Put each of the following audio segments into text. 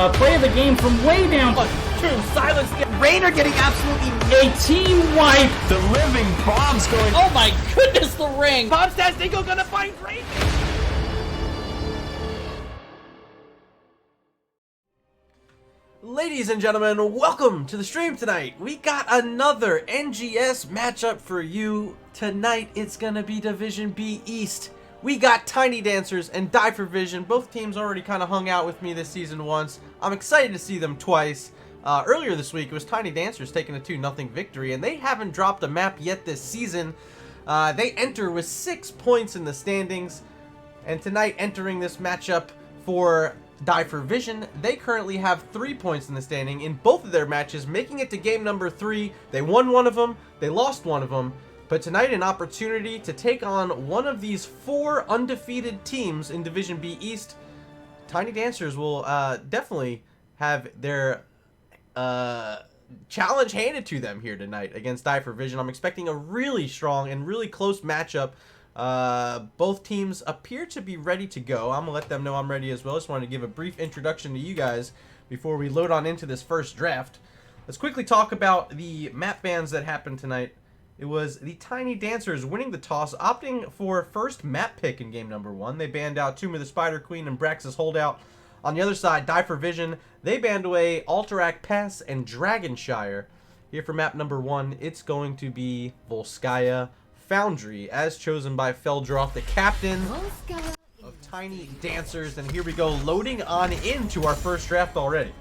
play of the game from way down. True, silence. Rainer getting absolutely A team wipe. The living bombs going. Oh my goodness, the ring. Bob Stastinko gonna find Rainer. Ladies and gentlemen, welcome to the stream tonight. We got another NGS matchup for you. Tonight, it's gonna be Division B East. We got Tiny Dancers and Die for Vision. Both teams already kind of hung out with me this season once. I'm excited to see them twice. Earlier this week, it was Tiny Dancers taking a 2-0 victory, and they haven't dropped a map yet this season. They enter with 6 points in the standings, and tonight entering this matchup for Die for Vision, they currently have 3 points in the standing in both of their matches, making it to game number 3. They won one of them, they lost one of them, but tonight an opportunity to take on one of these 4 undefeated teams in Division B East. Tiny Dancers will definitely have their challenge handed to them here tonight against Die for Vision. I'm expecting a really strong and really close matchup. Both teams appear to be ready to go. I'm gonna let them know I'm ready as well. Just wanted to give a brief introduction to you guys before we load on into this first draft. Let's quickly talk about the map bans that happened tonight. It was the Tiny Dancers winning the toss, opting for first map pick in game number 1. They banned out Tomb of the Spider Queen and Brax's Holdout. On the other side, Die for Vision, they banned away Alterac Pass and Dragonshire. Here for map number 1, it's going to be Volskaya Foundry, as chosen by Feldroth, the captain of Tiny Dancers. And here we go, loading on into our first draft already.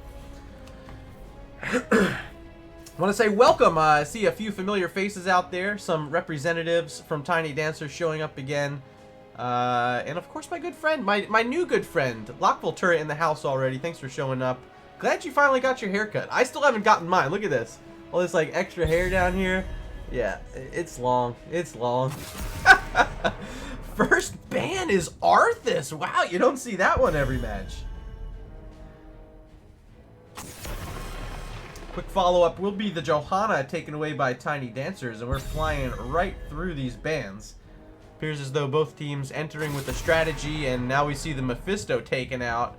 I want to say welcome. I see a few familiar faces out there, some representatives from Tiny Dancers showing up again. And of course my good friend, my new good friend, Lockville Turret in the house already. Thanks for showing up. Glad you finally got your haircut. I still haven't gotten mine. Look at this. All this like extra hair down here. Yeah, it's long. It's long. First ban is Arthas. Wow, you don't see that one every match. Quick follow-up will be the Johanna taken away by Tiny Dancers, and we're flying right through these bans. Appears as though both teams entering with a strategy, and now we see the Mephisto taken out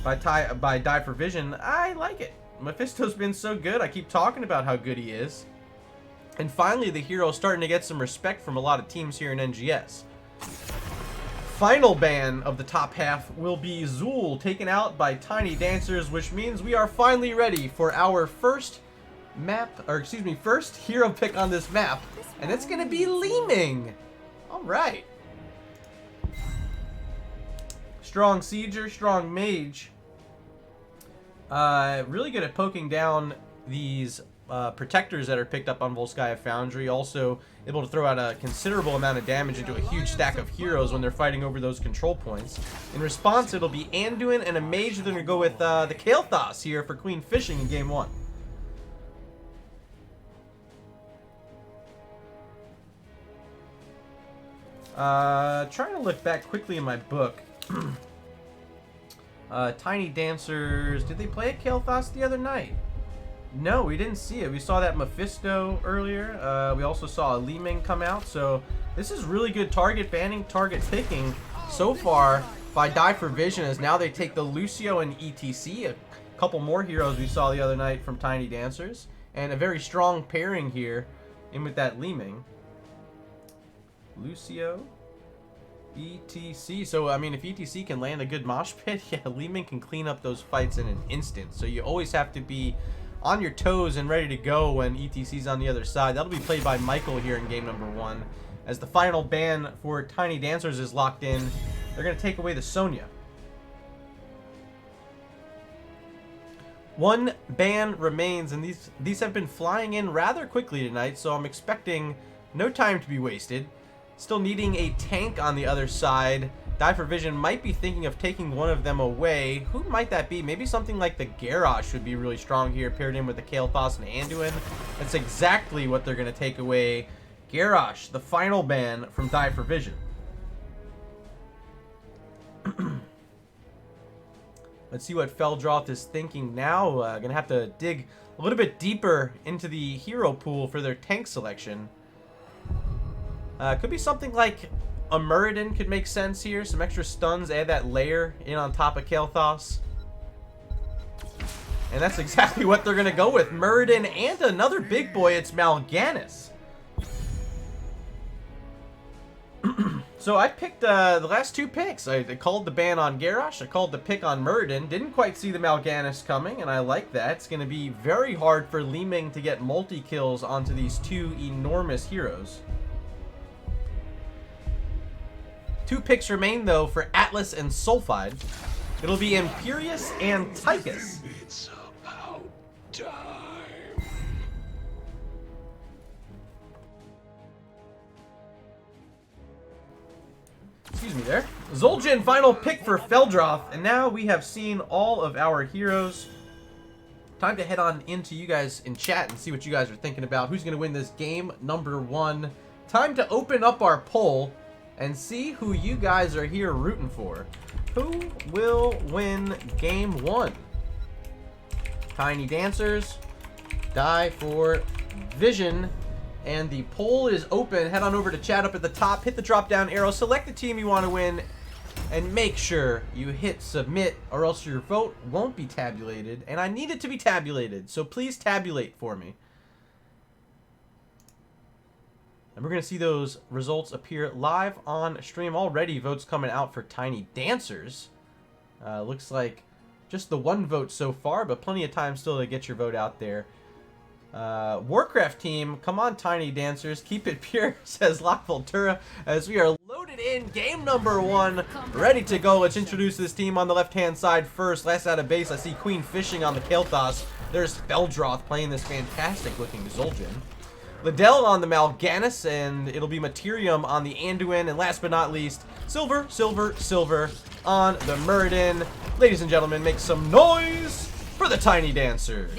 by Die for Vision. I like it. Mephisto's been so good. I keep talking about how good he is. And finally, the hero's starting to get some respect from a lot of teams here in NGS. Final ban of the top half will be Zool, taken out by Tiny Dancers, which means we are finally ready for our first first hero pick on this map. And it's going to be Leeming. All right. Strong Sieger, strong Mage. Really good at poking down these protectors that are picked up on Volskaya Foundry. Also able to throw out a considerable amount of damage into a huge stack of heroes when they're fighting over those control points. In response, it'll be Anduin and a Mage. They're going to go with the Kael'thas here for Queen Fishing in game 1. Trying to look back quickly in my book. Tiny Dancers, did they play a Kael'thas the other night? No, we didn't see it. We saw that Mephisto earlier. We also saw a Leeming come out. So this is really good target banning, target picking so far by Die for Vision, as now they take the Lucio and ETC. A couple more heroes we saw the other night from Tiny Dancers. And a very strong pairing here in with that Leeming. Lucio, ETC. So, I mean, if ETC can land a good mosh pit, yeah, Leeming can clean up those fights in an instant. So you always have to be on your toes and ready to go when ETC's on the other side. That'll be played by Michael here in game number 1. As the final ban for Tiny Dancers is locked in, they're going to take away the Sonya. One ban remains, and these have been flying in rather quickly tonight, so I'm expecting no time to be wasted. Still needing a tank on the other side. Die for Vision might be thinking of taking one of them away. Who might that be? Maybe something like the Garrosh would be really strong here, paired in with the Kael'thas and Anduin. That's exactly what they're going to take away. Garrosh, the final ban from Die for Vision. Let's see what Feldroth is thinking now. Going to have to dig a little bit deeper into the hero pool for their tank selection. Could be something like a Muradin could make sense here. Some extra stuns, add that layer in on top of Kael'thas. And that's exactly what they're going to go with. Muradin and another big boy, it's Mal'Ganis. So I picked the last two picks. I called the ban on Garrosh. I called the pick on Muradin. Didn't quite see the Mal'Ganis coming, and I like that. It's going to be very hard for Li Ming to get multi-kills onto these two enormous heroes. Two picks remain, though, for Atlas and Sulfide. It'll be Imperius and Tychus. It's about time. Excuse me there. Zul'jin, final pick for Feldroth, and now we have seen all of our heroes. Time to head on into you guys in chat and see what you guys are thinking about. Who's going to win this game number 1? Time to open up our poll and see who you guys are here rooting for. Who will win game 1? Tiny Dancers, Die for Vision. And the poll is open. Head on over to chat up at the top. Hit the drop down arrow. Select the team you want to win. And make sure you hit submit or else your vote won't be tabulated. And I need it to be tabulated. So please tabulate for me. And we're going to see those results appear live on stream. Already votes coming out for Tiny Dancers. Looks like just the one vote so far. But plenty of time still to get your vote out there. Warcraft team, come on Tiny Dancers, keep it pure, says Lock Voltura, as we are loaded in game number 1, ready to go. Let's introduce this team on the left hand side first. Last out of base, I see Queen fishing on the Kael'thas. There's Feldroth playing this fantastic looking Zul'jin. Liddell on the Mal'Ganis, and it'll be Materium on the Anduin, and last but not least, Silver, Silver, Silver on the Muradin. Ladies and gentlemen, make some noise for the Tiny Dancers.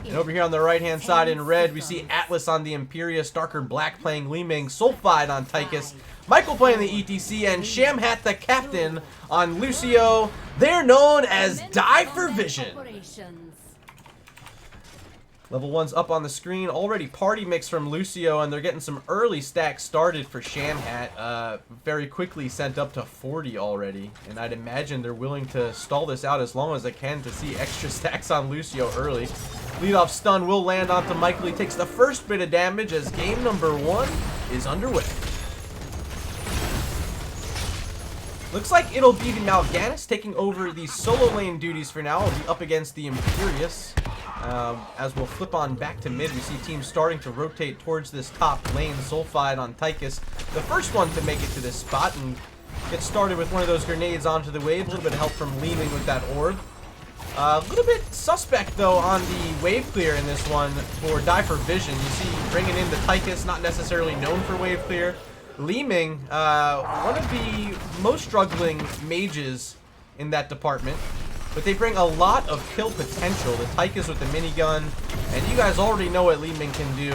And over here on the right-hand side in red, we see Atlas on the Imperius, Darker Black playing Li Ming, Sulfide on Tychus, Michael playing the ETC, and Shamhat the Captain on Lucio. They're known as Die for Vision. Level 1's up on the screen. Already party mix from Lucio, and they're getting some early stacks started for Shamhat. Very quickly sent up to 40 already. And I'd imagine they're willing to stall this out as long as they can to see extra stacks on Lucio early. Leadoff stun will land onto Michael. He takes the first bit of damage as game number 1 is underway. Looks like it'll be the Mal'Ganis taking over the solo lane duties for now. It'll be up against the Imperius. As we'll flip on back to mid, we see teams starting to rotate towards this top lane. Sulfide on Tychus, the first one to make it to this spot, and get started with one of those grenades onto the wave. A little bit of help from Li Ming with that orb. A little bit suspect, though, on the wave clear in this one for Die for Vision. You see bringing in the Tychus, not necessarily known for wave clear. Li Ming, one of the most struggling mages in that department. But they bring a lot of kill potential. The Tychus with the minigun, and you guys already know what Li Ming can do.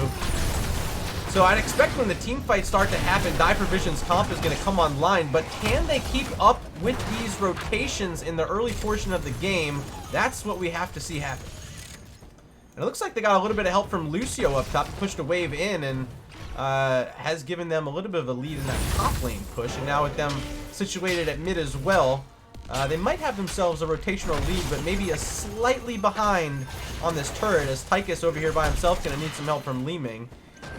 So I'd expect when the team fights start to happen, Die for Vision's comp is going to come online. But can they keep up with these rotations in the early portion of the game? That's what we have to see happen. And it looks like they got a little bit of help from Lucio up top, pushed a wave in, and has given them a little bit of a lead in that top lane push. And now with them situated at mid as well, they might have themselves a rotational lead, but maybe a slightly behind on this turret, as Tychus over here by himself going to need some help from Li Ming.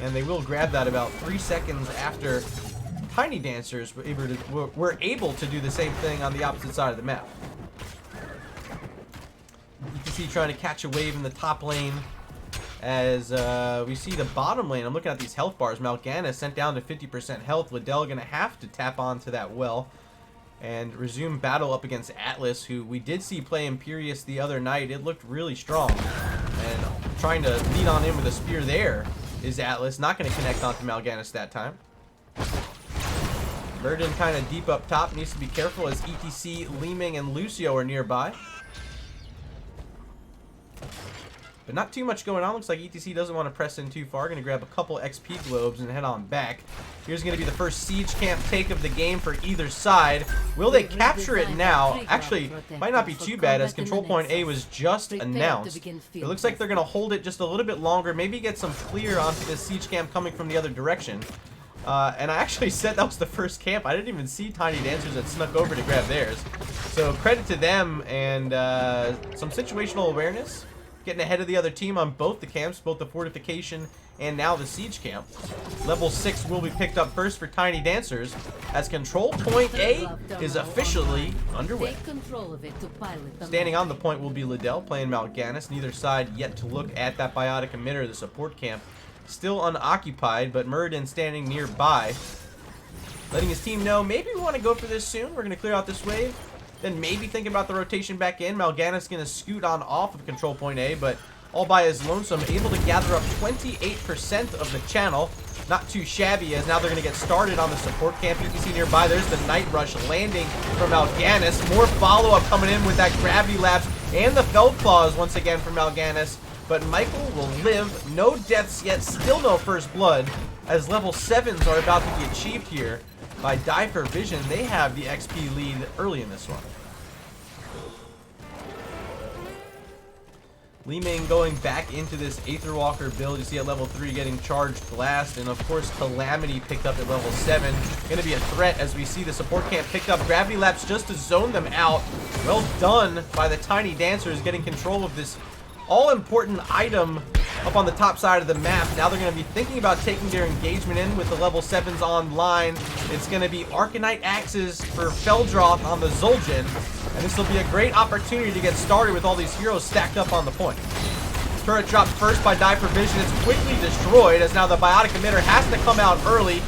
And they will grab that about 3 seconds after Tiny Dancers were able to do the same thing on the opposite side of the map. You can see trying to catch a wave in the top lane as we see the bottom lane. I'm looking at these health bars. Mal'Ganis sent down to 50% health. Liddell going to have to tap onto that well and resume battle up against Atlas, who we did see play Imperius the other night. It looked really strong. And trying to lead on in with a spear there is Atlas. Not going to connect onto Mal'Ganis that time. Muradin kind of deep up top. Needs to be careful as ETC, Li Ming, and Lucio are nearby. But not too much going on. Looks like ETC doesn't want to press in too far. Going to grab a couple XP globes and head on back. Here's going to be the first siege camp take of the game for either side. Will they capture it now? Actually, might not be too bad, as control point A was just announced. It looks like they're going to hold it just a little bit longer. Maybe get some clear onto this siege camp coming from the other direction. And I actually said that was the first camp. I didn't even see Tiny Dancers that snuck over to grab theirs. So credit to them and some situational awareness. Getting ahead of the other team on both the camps, both the fortification and now the siege camp. Level 6 will be picked up first for Tiny Dancers as control point A is officially underway. Standing on the point will be Liddell playing Mal'Ganis. Neither side yet to look at that biotic emitter, the support camp. Still unoccupied, but Muradin standing nearby, letting his team know maybe we want to go for this soon. We're going to clear out this wave. Then maybe think about the rotation back in. Mal'Ganis going to scoot on off of control point A, but all by his lonesome, able to gather up 28% of the channel. Not too shabby, as now they're going to get started on the support camp. You can see nearby, there's the Night Rush landing from Mal'Ganis. More follow-up coming in with that Gravity Lapse and the Feld Claws once again from Mal'Ganis. But Michael will live. No deaths yet, still no first blood, as level 7s are about to be achieved here by Die for Vision. They have the XP lead early in this one. Li Ming going back into this Aetherwalker build. You see at level 3 getting Charged Blast, and of course Calamity picked up at level 7. Going to be a threat as we see the support camp picked up Gravity Lapse just to zone them out. Well done by the Tiny Dancers, getting control of this all-important item up on the top side of the map. Now they're going to be thinking about taking their engagement in with the level 7s online. It's going to be Arcanite Axes for Feldroth on the Zul'jin. And this will be a great opportunity to get started with all these heroes stacked up on the point. Turret dropped first by Die for Vision. It's quickly destroyed as now the Biotic Emitter has to come out early.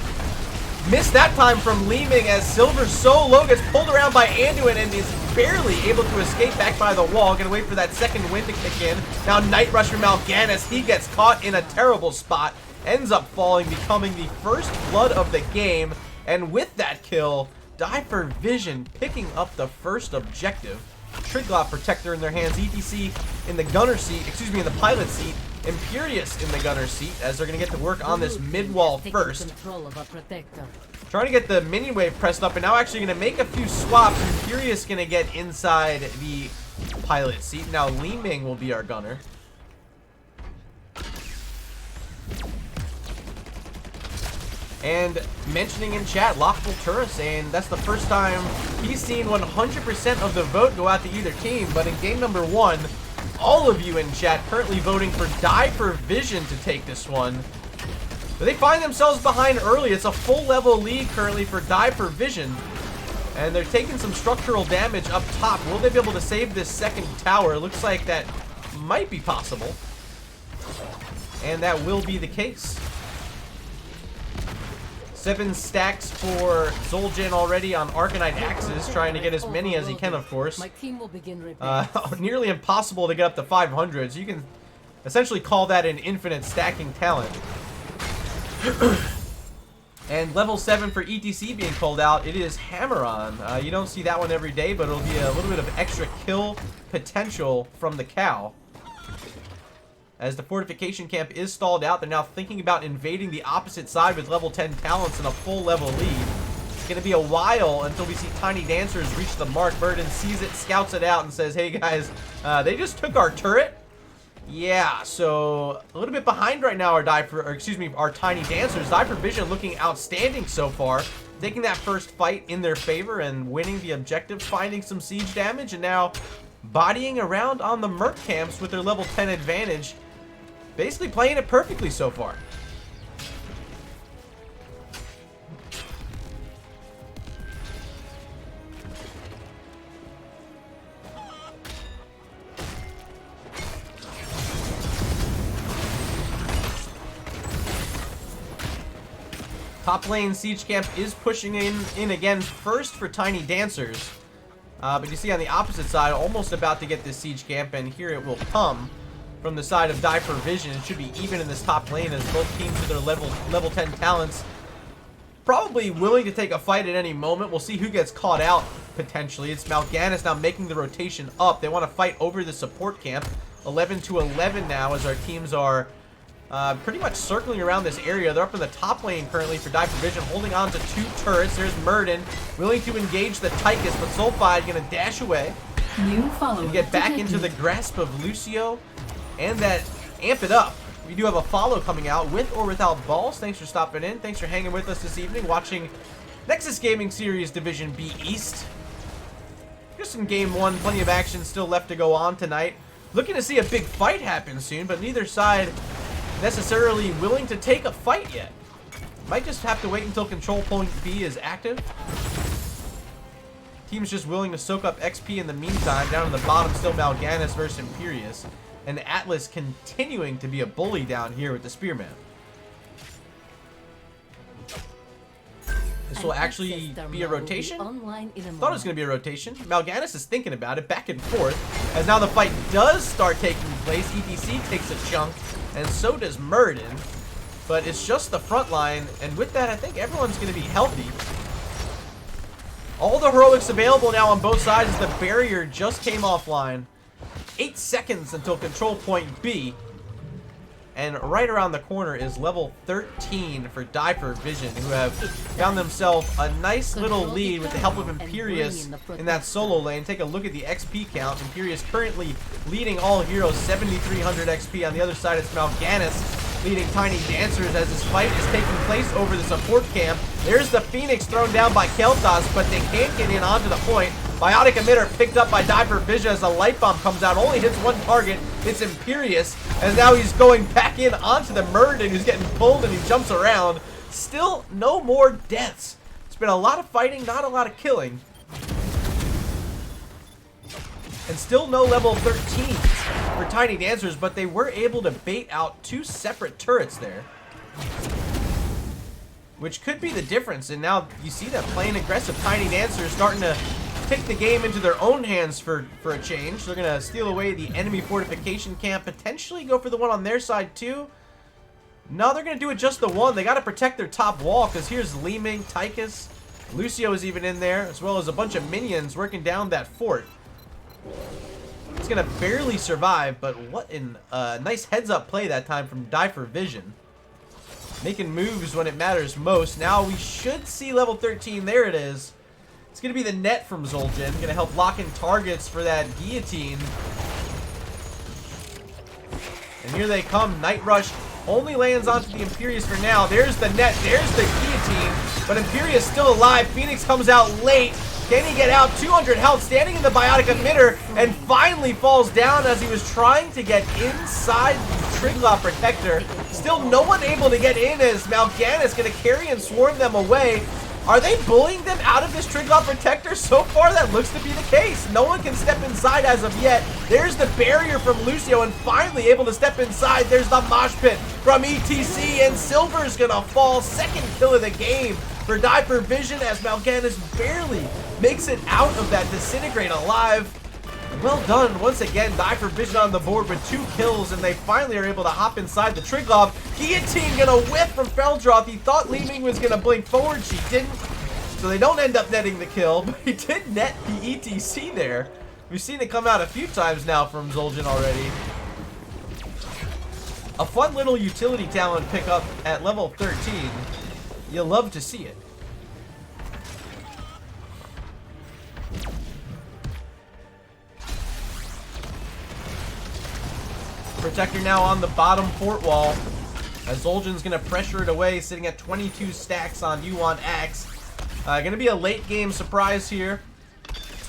Missed that time from Li Ming as Silver so low gets pulled around by Anduin and is barely able to escape back by the wall. Gonna wait for that second wind to kick in. Now Night Rush from Mal'Ganis. He gets caught in a terrible spot. Ends up falling, becoming the first blood of the game. And with that kill, Die for Vision picking up the first objective. Triglav Protector in their hands. ETC in the gunner seat, in the pilot seat. Imperious in the gunner seat as they're going to get to work on this mid-wall first. Trying to get the minion wave pressed up and now actually going to make a few swaps. Imperious going to get inside the pilot seat. Now Li Ming will be our gunner. And mentioning in chat, Lockful saying that's the first time he's seen 100% of the vote go out to either team. But in game number 1, all of you in chat currently voting for Die for Vision to take this one. But they find themselves behind early. It's a full level lead currently for Die for Vision. And they're taking some structural damage up top. Will they be able to save this second tower? Looks like that might be possible. And that will be the case. 7 stacks for Zul'jin already on Arcanite Axes, trying to get as many as he can, of course. Nearly impossible to get up to 500, so you can essentially call that an infinite stacking talent. And level 7 for ETC being called out, it is Hammer-On. You don't see that one every day, but it'll be a little bit of extra kill potential from the cow. As the fortification camp is stalled out, they're now thinking about invading the opposite side with level 10 talents and a full level lead. It's going to be a while until we see Tiny Dancers reach the mark. Burden sees it, scouts it out, and says, hey guys, they just took our turret. Yeah, so a little bit behind right now our our Tiny Dancers. Die for Vision looking outstanding so far. Taking that first fight in their favor and winning the objective, finding some siege damage, and now bodying around on the Merc camps with their level 10 advantage. Basically playing it perfectly so far. Top lane Siege Camp is pushing in again first for Tiny Dancers. But you see on the opposite side, almost about to get this Siege Camp, and here it will come. From the side of Die for Vision, it should be even in this top lane as both teams with their level 10 talents probably willing to take a fight at any moment. We'll see who gets caught out potentially. It's Mal'Ganis now making the rotation up. They want to fight over the support camp. 11 to 11 now as our teams are pretty much circling around this area. They're up in the top lane currently for Die for Vision, holding on to 2 turrets. There's Muradin willing to engage the Tychus, but Sulfide going to dash away and get back into the grasp of Lucio. And that amp it up. you do have a follow coming out with or without balls. Thanks for stopping in. Thanks for hanging with us this evening, watching Nexus Gaming Series Division B East. Just in Game 1, plenty of action still left to go on tonight. Looking to see a big fight happen soon, but neither side necessarily willing to take a fight yet. Might just have to wait until control point B is active. Team's just willing to soak up XP in the meantime. Down in the bottom, still Mal'Ganis versus Imperius. And Atlas continuing to be a bully down here with the Spearman. This will actually be a rotation. Thought it was going to be a rotation. Mal'Ganis is thinking about it, back and forth. As now the fight does start taking place. ETC takes a chunk, and so does Murden. But it's just the front line, and with that, I think everyone's going to be healthy. All the heroics available now on both sides as the barrier just came offline. 8 seconds until control point B. And right around the corner is level 13 for Diaper Vision, who have found themselves a nice little lead with the help of Imperius in that solo lane. Take a look at the XP count. Imperius currently leading all heroes, 7,300 XP. On the other side, it's Mal'Ganis leading Tiny Dancers as this fight is taking place over the support camp. There's the Phoenix thrown down by Kel'Thas, but they can't get in onto the point. Biotic Emitter picked up by Diaper Vision as a light bomb comes out. Only hits one target. It's Imperius. And now he's going back in onto the Murden, who's getting pulled and he jumps around. Still no more deaths. It's been a lot of fighting, not a lot of killing. And still no level 13s for Tiny Dancers, but they were able to bait out 2 separate turrets there. Which could be the difference. And now you see that playing aggressive Tiny Dancers starting to take the game into their own hands for a change. They're going to steal away the enemy fortification camp, potentially go for the one on their side too. No, they're going to do it just the one. They got to protect their top wall because here's Li Ming, Tychus, Lucio is even in there, as well as a bunch of minions working down that fort. It's going to barely survive, but what a nice heads-up play that time from Diaper Vision. Making moves when it matters most. Now we should see level 13. There it is. It's going to be the net from Zul'jin. Going to help lock in targets for that guillotine. And here they come. Night Rush only lands onto the Imperius for now. There's the net. There's the guillotine. But Imperius still alive. Phoenix comes out late. Can he get out? 200 health, standing in the Biotic Emitter, and finally falls down as he was trying to get inside the Triglav Protector. Still no one able to get in as Mal'Ganis going to carry and swarm them away. Are they bullying them out of this Triglav Protector? So far, that looks to be the case. No one can step inside as of yet. There's the barrier from Lucio, and finally able to step inside. There's the mosh pit from ETC, and Silver's gonna fall. Second kill of the game for Diaper Vision as Mal'Ganis barely makes it out of that disintegrate alive. Well done once again. Diaper Vision on the board with 2 kills, and they finally are able to hop inside the Triglav. Guillotine gonna whiff from Feldroth. He thought Li Ming was gonna blink forward. She didn't. So they don't end up netting the kill, but he did net the ETC there. We've seen it come out a few times now from Zul'jin already. A fun little utility talent pickup at level 13. You'll love to see it. Protector now on the bottom fort wall as Zul'jin's going to pressure it away, sitting at 22 stacks on Yuan Axe. Going to be a late game surprise here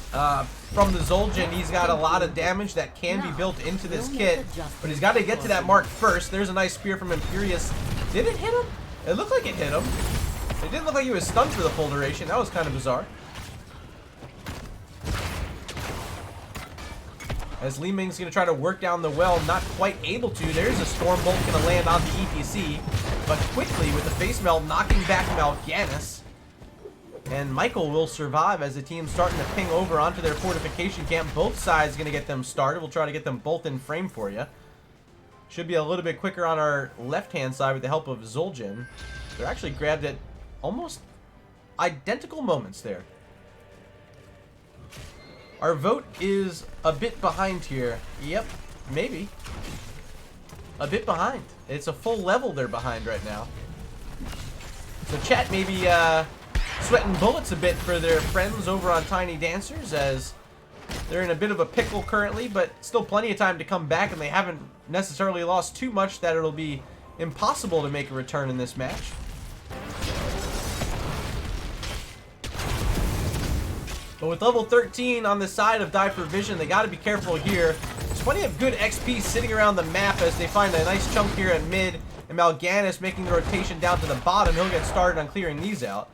from the Zul'jin. He's got a lot of damage that can be built into this kit, but he's got to get to that mark first. There's a nice spear from Imperius. Did it hit him? It looked like it hit him. It didn't look like he was stunned for the full duration. That was kind of bizarre. As Li Ming's going to try to work down the well, not quite able to. There's a Storm Bolt going to land on the ETC, but quickly with the face melt knocking back Mal'Ganis. And Michael will survive as the team's starting to ping over onto their fortification camp. Both sides going to get them started. We'll try to get them both in frame for you. Should be a little bit quicker on our left-hand side with the help of Zul'jin. They're actually grabbed at almost identical moments there. Our vote is a bit behind here. Yep, maybe. A bit behind. It's a full level they're behind right now. So chat maybe sweating bullets a bit for their friends over on Tiny Dancers as They're in a bit of a pickle currently, but still plenty of time to come back, and they haven't necessarily lost too much that it'll be impossible to make a return in this match. But with level 13 on the side of Die for Vision, they got to be careful here. There's plenty of good XP sitting around the map as they find a nice chunk here at mid, and Mal'Ganis making the rotation down to the bottom. He'll get started on clearing these out.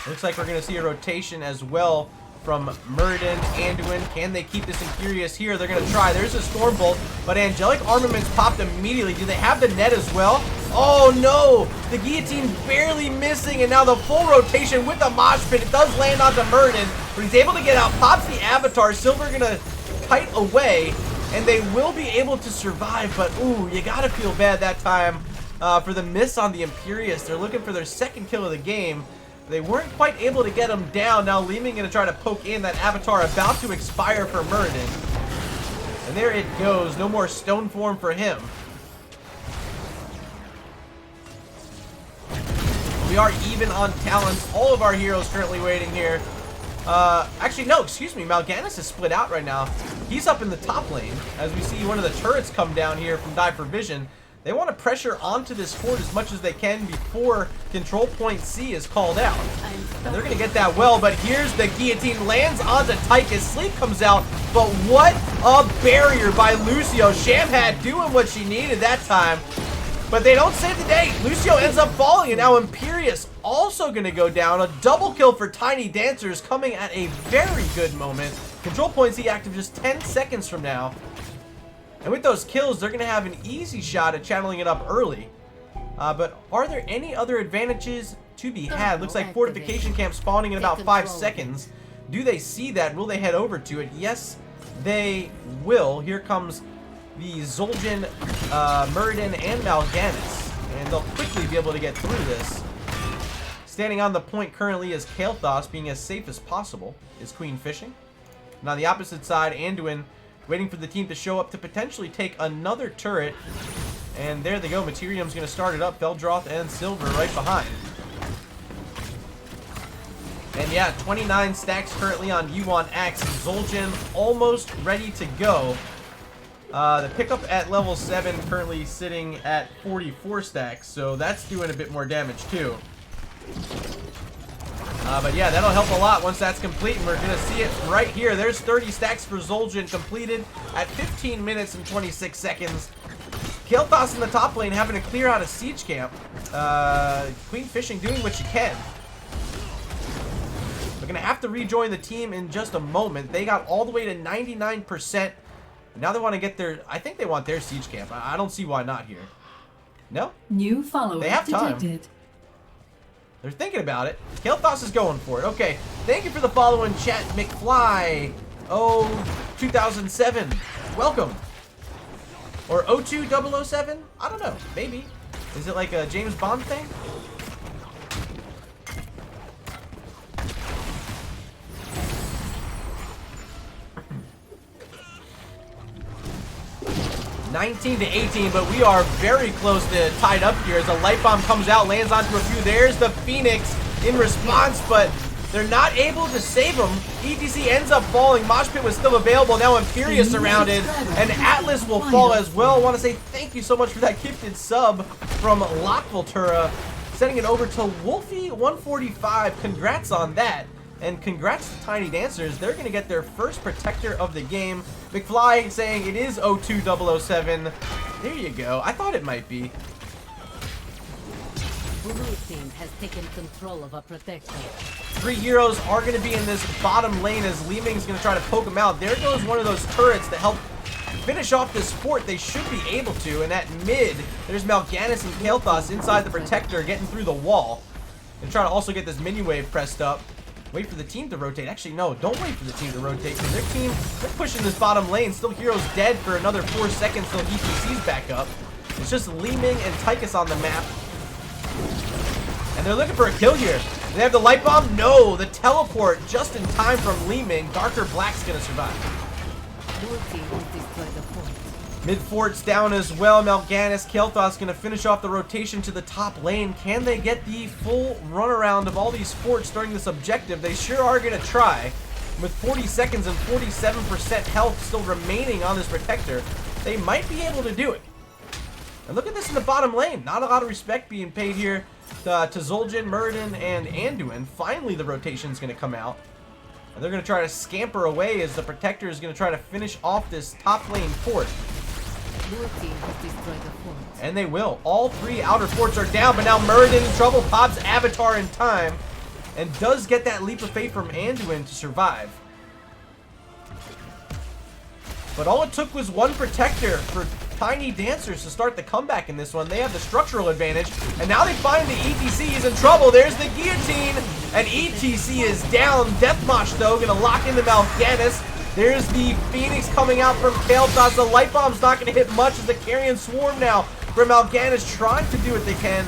Looks like we're going to see a rotation as well from Muradin, Anduin. Can they keep this Imperious here? They're going to try. There's a Stormbolt, but Angelic Armaments popped immediately. Do they have the net as well? Oh no! The Guillotine barely missing, and now the full rotation with the Mosh Pit. It does land onto Muradin, but he's able to get out. Pops the Avatar. Silver going to kite away, and they will be able to survive, but ooh, you got to feel bad that time for the miss on the Imperious. They're looking for their second kill of the game. They weren't quite able to get him down. Now Leeming going to try to poke in. That Avatar about to expire for Muradin. And there it goes. No more stone form for him. We are even on talents. All of our heroes currently waiting here. Actually, no, excuse me. Mal'Ganis is split out right now. He's up in the top lane as we see one of the turrets come down here from Die for Vision. They want to pressure onto this fort as much as they can before control point C is called out. And they're going to get that well, but here's the Guillotine, lands onto Tychus. Sleep comes out, but what a barrier by Lucio. Shamhat doing what she needed that time, but they don't save the day. Lucio ends up falling, and now Imperious also going to go down. A double kill for Tiny Dancers coming at a very good moment. Control point C active just 10 seconds from now. And with those kills, they're going to have an easy shot at channeling it up early. But are there any other advantages to be had? Looks like Fortification Camp spawning in about 5 seconds. Do they see that? Will they head over to it? Yes, they will. Here comes the Zul'jin, Muradin, and Mal'Ganis. And they'll quickly be able to get through this. Standing on the point currently is Kael'thas, being as safe as possible. Is Queen fishing? And on the opposite side, Anduin waiting for the team to show up to potentially take another turret. And there they go. Materium's going to start it up. Feldroth and Silver right behind. And yeah, 29 stacks currently on Yuan Axe. Zul'jin almost ready to go. The pickup at level 7 currently sitting at 44 stacks. So that's doing a bit more damage too. But yeah, that'll help a lot once that's complete, and we're going to see it right here. There's 30 stacks for Zul'jin completed at 15 minutes and 26 seconds. Kael'thas in the top lane having to clear out a siege camp. Queen Fishing doing what she can. We're going to have to rejoin the team in just a moment. They got all the way to 99%. Now they want to get their... I think they want their siege camp. I don't see why not here. No? New follower they have time. detected. They're thinking about it. Kael'thas is going for it. Okay. Thank you for the follow in chat, McFly. Oh, 2007. Welcome. Or 02007? I don't know. Maybe. Is it like a James Bond thing? (19-18), but we are very close to tied up here as a light bomb comes out, lands onto a few. There's the Phoenix in response, but they're not able to save him. ETC ends up falling. Mosh Pit was still available. Now Imperious surrounded, and Atlas will fall as well. I want to say thank you so much for that gifted sub from Lockvoltura, sending it over to Wolfie145. Congrats on that. And congrats to Tiny Dancers. They're going to get their first protector of the game. McFly saying it is 02007. There you go. I thought it might be. Blue team has taken control of a protector. 3 heroes are going to be in this bottom lane as Leeming's going to try to poke them out. There goes one of those turrets that help finish off this fort. They should be able to. And at mid, there's Mal'Ganis and Kael'thas inside the protector getting through the wall. They're trying to also get this mini wave pressed up. Wait for the team to rotate. Actually, no, don't wait for the team to rotate. Because their team, they're pushing this bottom lane. Still heroes dead for another 4 seconds till ETC's back up. It's just Leeming and Tychus on the map. And they're looking for a kill here. Do they have the light bomb? No, the teleport just in time from Leeming. Darker Black's going to survive. Blue team will destroy the fort. Mid fort's down as well. Mal'Ganis, Kael'thas gonna finish off the rotation to the top lane. Can they get the full runaround of all these forts during this objective? They sure are gonna try. With 40 seconds and 47% health still remaining on this Protector, they might be able to do it. And look at this in the bottom lane. Not a lot of respect being paid here to Zul'jin, Muradin, and Anduin. Finally, the rotation's gonna come out. And they're gonna try to scamper away as the Protector is gonna try to finish off this top lane fort. Blue team has destroyed the fort. And they will. All 3 outer forts are down, but now Muradin in trouble. Pops Avatar in time. And does get that leap of faith from Anduin to survive. But all it took was one Protector for Tiny Dancers to start the comeback in this one. They have the structural advantage. And now they find the ETC is in trouble. There's the guillotine. And ETC is down. Deathmatch, though, going to lock into Mal'Ganis. There's the Phoenix coming out from Kael'thas. The Light Bomb's not going to hit much as the Carrion Swarm now from Mal'Ganis trying to do what they can.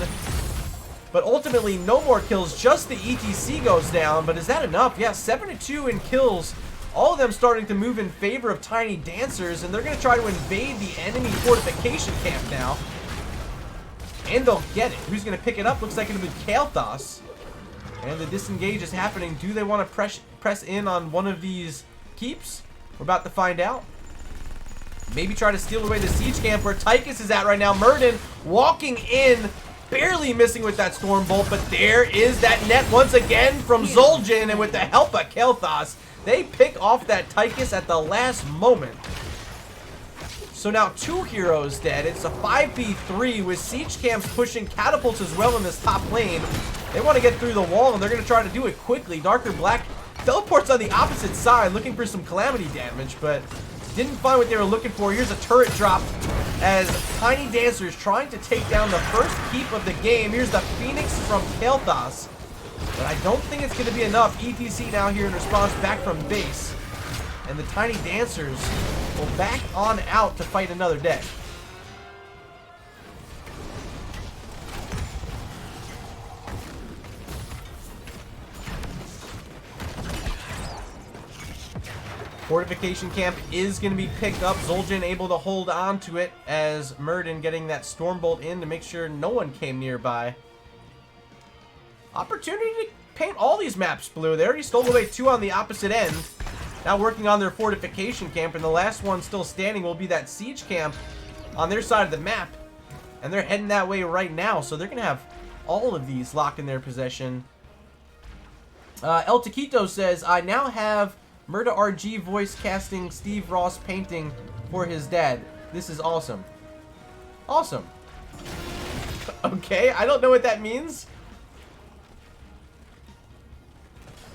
But ultimately, no more kills. Just the ETC goes down. But is that enough? Yeah, 7-2 in kills. All of them starting to move in favor of Tiny Dancers. And they're going to try to invade the enemy fortification camp now. And they'll get it. Who's going to pick it up? Looks like it'll be Kael'thas. And the disengage is happening. Do they want to press in on one of these keeps? We're about to find out. Maybe try to steal away the siege camp where Tychus is at right now. Muradin walking in, barely missing with that Storm Bolt, but there is that net once again from Zul'jin, and with the help of Kael'thas, they pick off that Tychus at the last moment. So now 2 heroes dead. It's a 5v3 with siege camps pushing catapults as well in this top lane. They want to get through the wall, and they're going to try to do it quickly. Darker Black teleports on the opposite side, looking for some calamity damage, but didn't find what they were looking for. Here's a turret drop as Tiny Dancers trying to take down the first keep of the game. Here's the Phoenix from Kael'thas, but I don't think it's going to be enough. ETC now here in response back from base, and the Tiny Dancers will back on out to fight another day. Fortification camp is going to be picked up. Zul'jin able to hold on to it as Muradin getting that Stormbolt in to make sure no one came nearby. Opportunity to paint all these maps blue. They already stole away 2 on the opposite end. Now working on their fortification camp, and the last one still standing will be that siege camp on their side of the map. And they're heading that way right now, so they're going to have all of these locked in their possession. El Taquito says, I now have Murda RG voice casting Steve Ross painting for his dad. This is awesome. Awesome. Okay, I don't know what that means.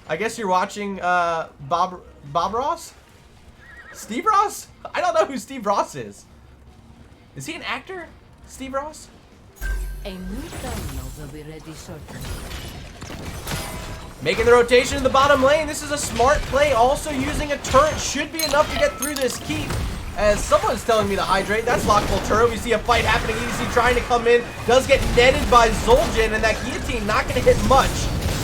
I guess you're watching Bob Ross? Steve Ross? I don't know who Steve Ross is. Is he an actor? Steve Ross? A new terminal will be ready shortly. Making the rotation in the bottom lane. This is a smart play. Also using a turret should be enough to get through this keep. As someone's telling me to hydrate. That's lockable turret. We see a fight happening. EDC trying to come in. Does get netted by Zul'jin. And that guillotine not going to hit much.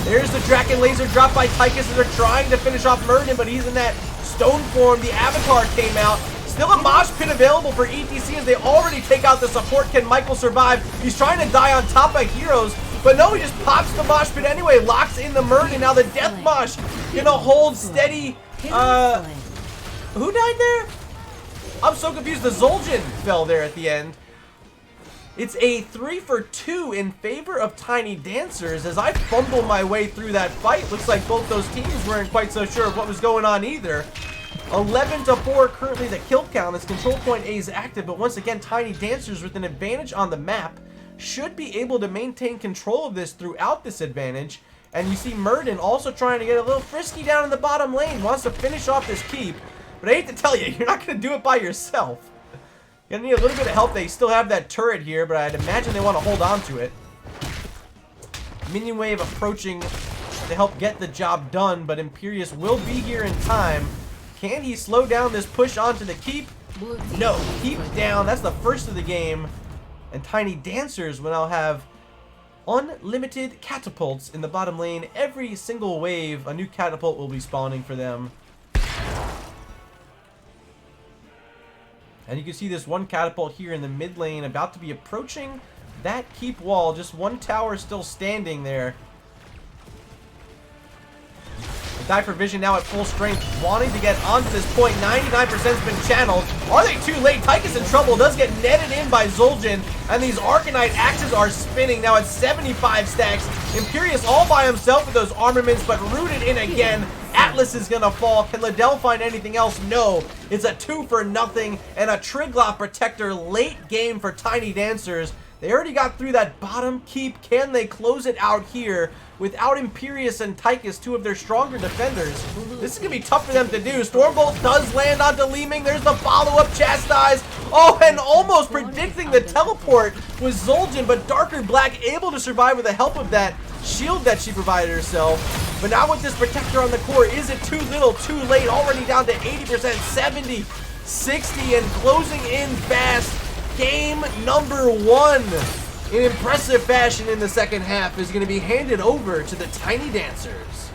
There's the Draken laser drop by Tychus as they're trying to finish off Muradin. But he's in that stone form. The Avatar came out. Still a mosh pit available for ETC as they already take out the support. Can Michael survive? He's trying to die on top of heroes. But no, he just pops the mosh pit anyway, locks in the Muradin. Now the death mosh gonna hold steady. Who died there? I'm so confused. The Zul'jin fell there at the end. It's a 3 for 2 in favor of Tiny Dancers as I fumble my way through that fight. Looks like both those teams weren't quite so sure of what was going on either. 11-4 currently the kill count as control point A is active, but once again Tiny Dancers with an advantage on the map should be able to maintain control of this throughout this advantage. And you see Muradin also trying to get a little frisky down in the bottom lane, wants to finish off this keep. But I hate to tell you, you're not going to do it by yourself. You're going to need a little bit of help. They still have that turret here, but I'd imagine they want to hold on to it. Minion wave approaching to help get the job done, but Imperius will be here in time. Can he slow down this push onto the keep? No, keep down. That's the first of the game. And Tiny Dancers will now have unlimited catapults in the bottom lane. Every single wave, a new catapult will be spawning for them. And you can see this one catapult here in the mid lane about to be approaching that keep wall. Just one tower still standing there. Die for Vision now at full strength, wanting to get onto this point. 99% has been channeled. Are they too late? Tychus in trouble, does get netted in by Zul'jin, and these Arcanite axes are spinning now at 75 stacks. Imperius all by himself with those armaments, but rooted in again. Atlas is gonna fall. Can Liddell find anything else? No. It's a 2 for nothing, and a Triglav Protector late game for Tiny Dancers. They already got through that bottom keep. Can they close it out here without Imperius and Tychus, two of their stronger defenders? This is going to be tough for them to do. Stormbolt does land onto Leeming. There's the follow-up Chastise. Oh, and almost predicting the teleport was Zul'jin, but Darker Black able to survive with the help of that shield that she provided herself. But now with this Protector on the core, is it too little, too late? Already down to 80%, 70, 60, and closing in fast. Game number 1 in impressive fashion in the second half is going to be handed over to the Tiny Dancers.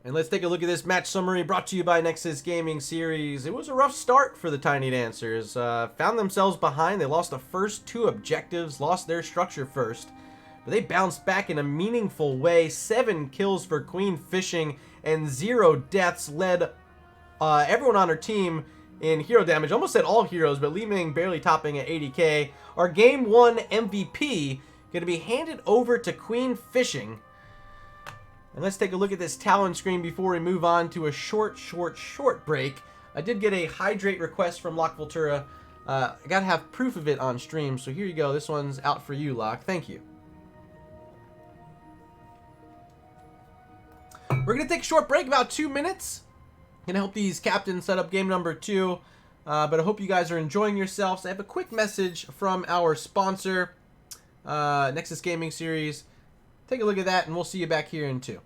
And let's take a look at this match summary brought to you by Nexus Gaming Series. It was a rough start for the Tiny Dancers. Found themselves behind. They lost the first 2 objectives, lost their structure first. But they bounced back in a meaningful way. 7 kills for Queen Fishing and 0 deaths. Led everyone on her team in hero damage. Almost said all heroes, but Leeming barely topping at 80k. Our Game 1 MVP going to be handed over to Queen Fishing. And let's take a look at this talent screen before we move on to a short break. I did get a hydrate request from Locke Voltura. I got to have proof of it on stream, so here you go. This one's out for you, Locke. Thank you. We're going to take a short break, about 2 minutes. Going to help these captains set up game number 2. But I hope you guys are enjoying yourselves. I have a quick message from our sponsor, Nexus Gaming Series. Take a look at that, and we'll see you back here in 2.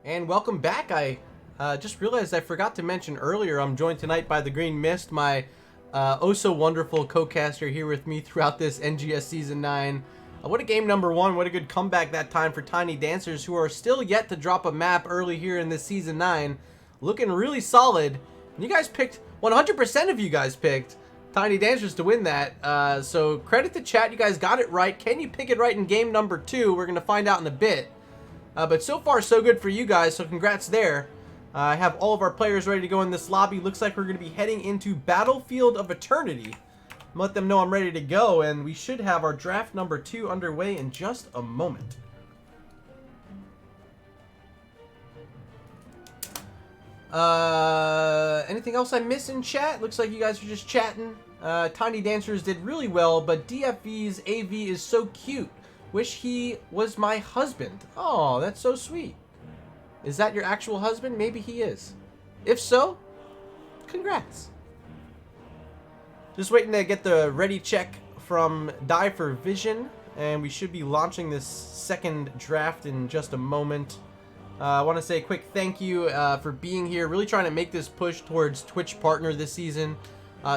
And welcome back. I just realized I forgot to mention earlier, I'm joined tonight by the Green Mist, my oh-so-wonderful co-caster here with me throughout this NGS Season 9. What a game number 1. What a good comeback that time for Tiny Dancers, who are still yet to drop a map early here in this Season 9. Looking really solid. And you guys picked, 100% of you guys picked Tiny Dancers to win that. So credit to chat. You guys got it right. Can you pick it right in game number 2? We're going to find out in a bit. But so far, so good for you guys, so congrats there. I have all of our players ready to go in this lobby. Looks like we're going to be heading into Battlefield of Eternity. Let them know I'm ready to go, and we should have our draft number 2 underway in just a moment. Anything else I miss in chat? Looks like you guys are just chatting. Tiny Dancers did really well, but DFV's AV is so cute. Wish he was my husband. Oh, that's so sweet. Is that your actual husband? Maybe he is. If so, congrats. Just waiting to get the ready check from Die for Vision, and we should be launching this second draft in just a moment. I want to say a quick thank you for being here. Really trying to make this push towards Twitch partner this season.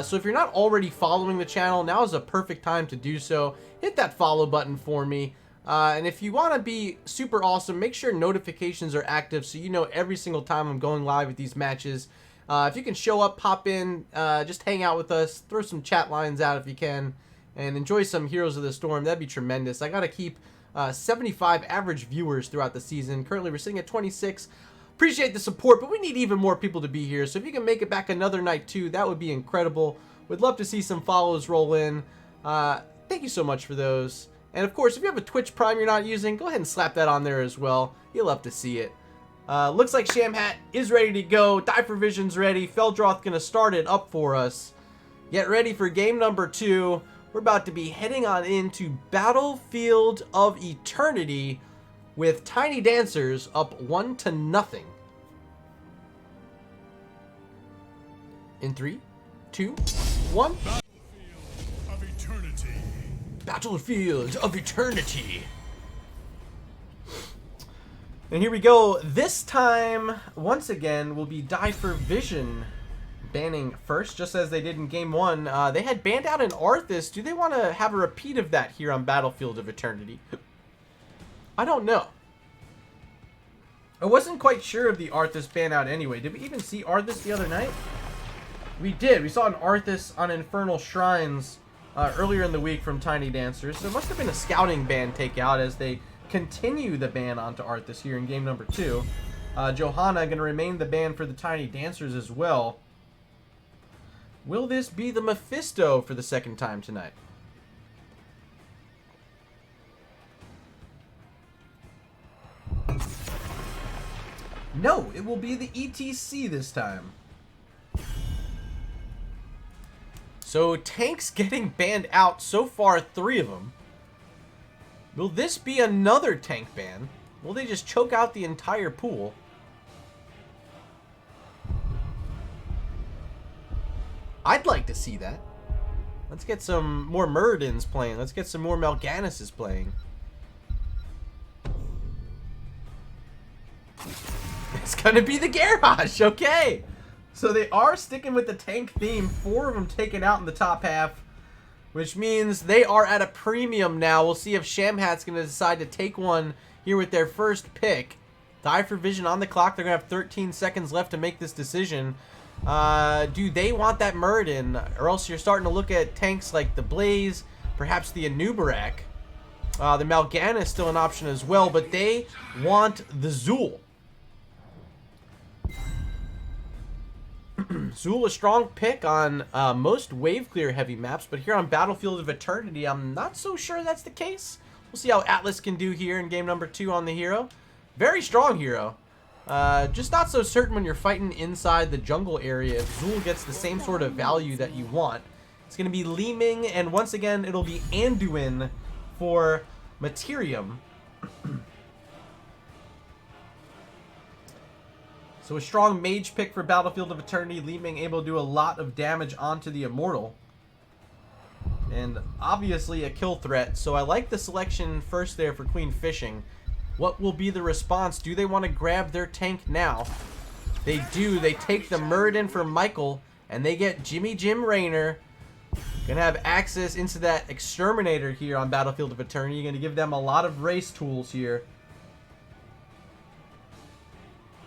So if you're not already following the channel, now is a perfect time to do so. Hit that follow button for me. And if you want to be super awesome, make sure notifications are active so you know every single time I'm going live with these matches. If you can show up, pop in, just hang out with us, throw some chat lines out if you can, and enjoy some Heroes of the Storm, that'd be tremendous. I got to keep 75 average viewers throughout the season. Currently, we're sitting at 26. Appreciate the support, but we need even more people to be here. So if you can make it back another night too, that would be incredible. Would love to see some follows roll in. Thank you so much for those. And of course, if you have a Twitch Prime you're not using, go ahead and slap that on there as well. You'll love to see it. Looks like Shamhat is ready to go. Die for Vision's ready. Feldroth gonna start it up for us. Get ready for game number 2. We're about to be heading on into Battlefield of Eternity with Tiny Dancers up 1-0. In 3, 2, 1. Of eternity. Battlefield of Eternity. And here we go. This time, once again, will be Die for Vision banning first, just as they did in Game 1. They had banned out an Arthas. Do they want to have a repeat of that here on Battlefield of Eternity? I don't know. I wasn't quite sure of the Arthas ban out anyway. Did we even see Arthas the other night? We did. We saw an Arthas on Infernal Shrines earlier in the week from Tiny Dancers. So it must have been a scouting ban takeout as they continue the ban onto Arthas here in game number 2. Johanna going to remain the ban for the Tiny Dancers as well. Will this be the Mephisto for the second time tonight? No, it will be the ETC this time. So tanks getting banned out, so far 3 of them. Will this be another tank ban? Will they just choke out the entire pool? I'd like to see that. Let's get some more Muradins playing. Let's get some more Mal'Ganises playing. It's gonna be the Garrosh, okay. So they are sticking with the tank theme. 4 of them taken out in the top half, which means they are at a premium now. We'll see if Shamhat's gonna decide to take one here with their first pick. Die for Vision on the clock. They're gonna have 13 seconds left to make this decision. Do they want that Muradin, or else you're starting to look at tanks like the Blaze, perhaps the Anubarak. The Mal'Ganis is still an option as well, but they want the Zul. Zul, a strong pick on most wave clear heavy maps, but here on Battlefield of Eternity, I'm not so sure that's the case. We'll see how Atlas can do here in game number 2 on the hero. Very strong hero. Just not so certain when you're fighting inside the jungle area if Zul gets the same sort of value that you want. It's going to be Li Ming, and once again, it'll be Anduin for Materium. So a strong mage pick for Battlefield of Eternity. Li Ming able to do a lot of damage onto the Immortal. And obviously a kill threat. So I like the selection first there for Queen Fishing. What will be the response? Do they want to grab their tank now? They do. They take the Muradin for Michael, and they get Jimmy Jim Raynor. Gonna have access into that Exterminator here on Battlefield of Eternity. Gonna give them a lot of race tools here.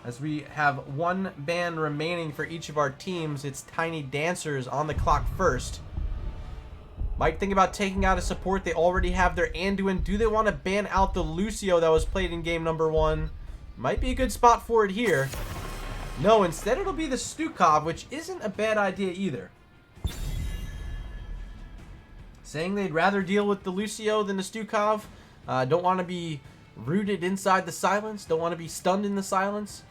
As we have 1 ban remaining for each of our teams, it's Tiny Dancers on the clock first. Might think about taking out a support. They already have their Anduin. Do they want to ban out the Lucio that was played in game number 1? Might be a good spot for it here. No, instead it'll be the Stukov, which isn't a bad idea either. Saying they'd rather deal with the Lucio than the Stukov. Don't want to be rooted inside the silence. Don't want to be stunned in the silence.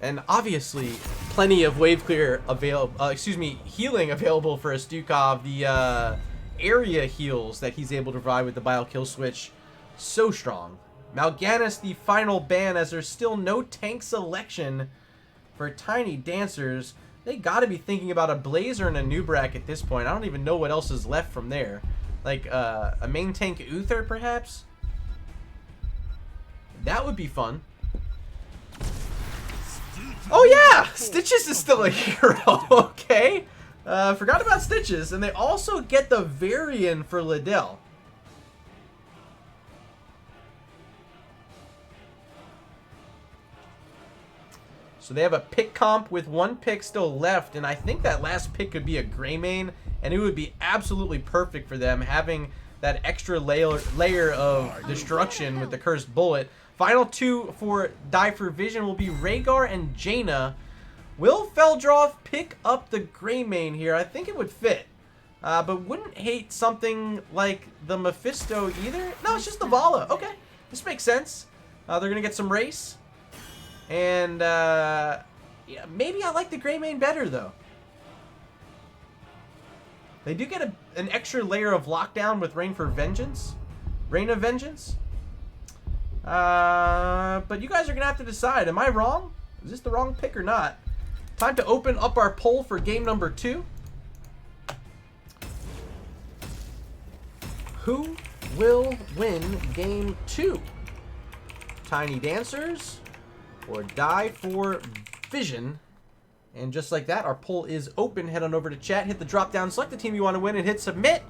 And obviously, plenty of wave clear available. Healing available for a Stukov. The area heals that he's able to provide with the bio kill switch, so strong. Mal'Ganis, the final ban, as there's still no tank selection for Tiny Dancers. They got to be thinking about a Blazer and a Nubrak at this point. I don't even know what else is left from there. Like a main tank Uther, perhaps? That would be fun. Oh yeah! Stitches is still a hero, okay. Forgot about Stitches. And they also get the Varian for Liddell. So they have a pick comp with one pick still left, and I think that last pick could be a Greymane, and it would be absolutely perfect for them, having that extra layer of destruction with the Cursed Bullet. Final two for Die for Vision will be Rhaegar and Jaina. Will Feldroth pick up the Greymane here? I think it would fit, but wouldn't hate something like the Mephisto either. No, it's just the Vala. Okay, this makes sense. They're going to get some race. And, yeah, maybe I like the Greymane better, though. They do get an extra layer of lockdown with Reign of Vengeance. But you guys are going to have to decide. Am I wrong? Is this the wrong pick or not? Time to open up our poll for game number 2. Who will win game 2? Tiny Dancers or Die for Vision? And just like that, our poll is open. Head on over to chat, hit the drop down, select the team you want to win, and hit submit.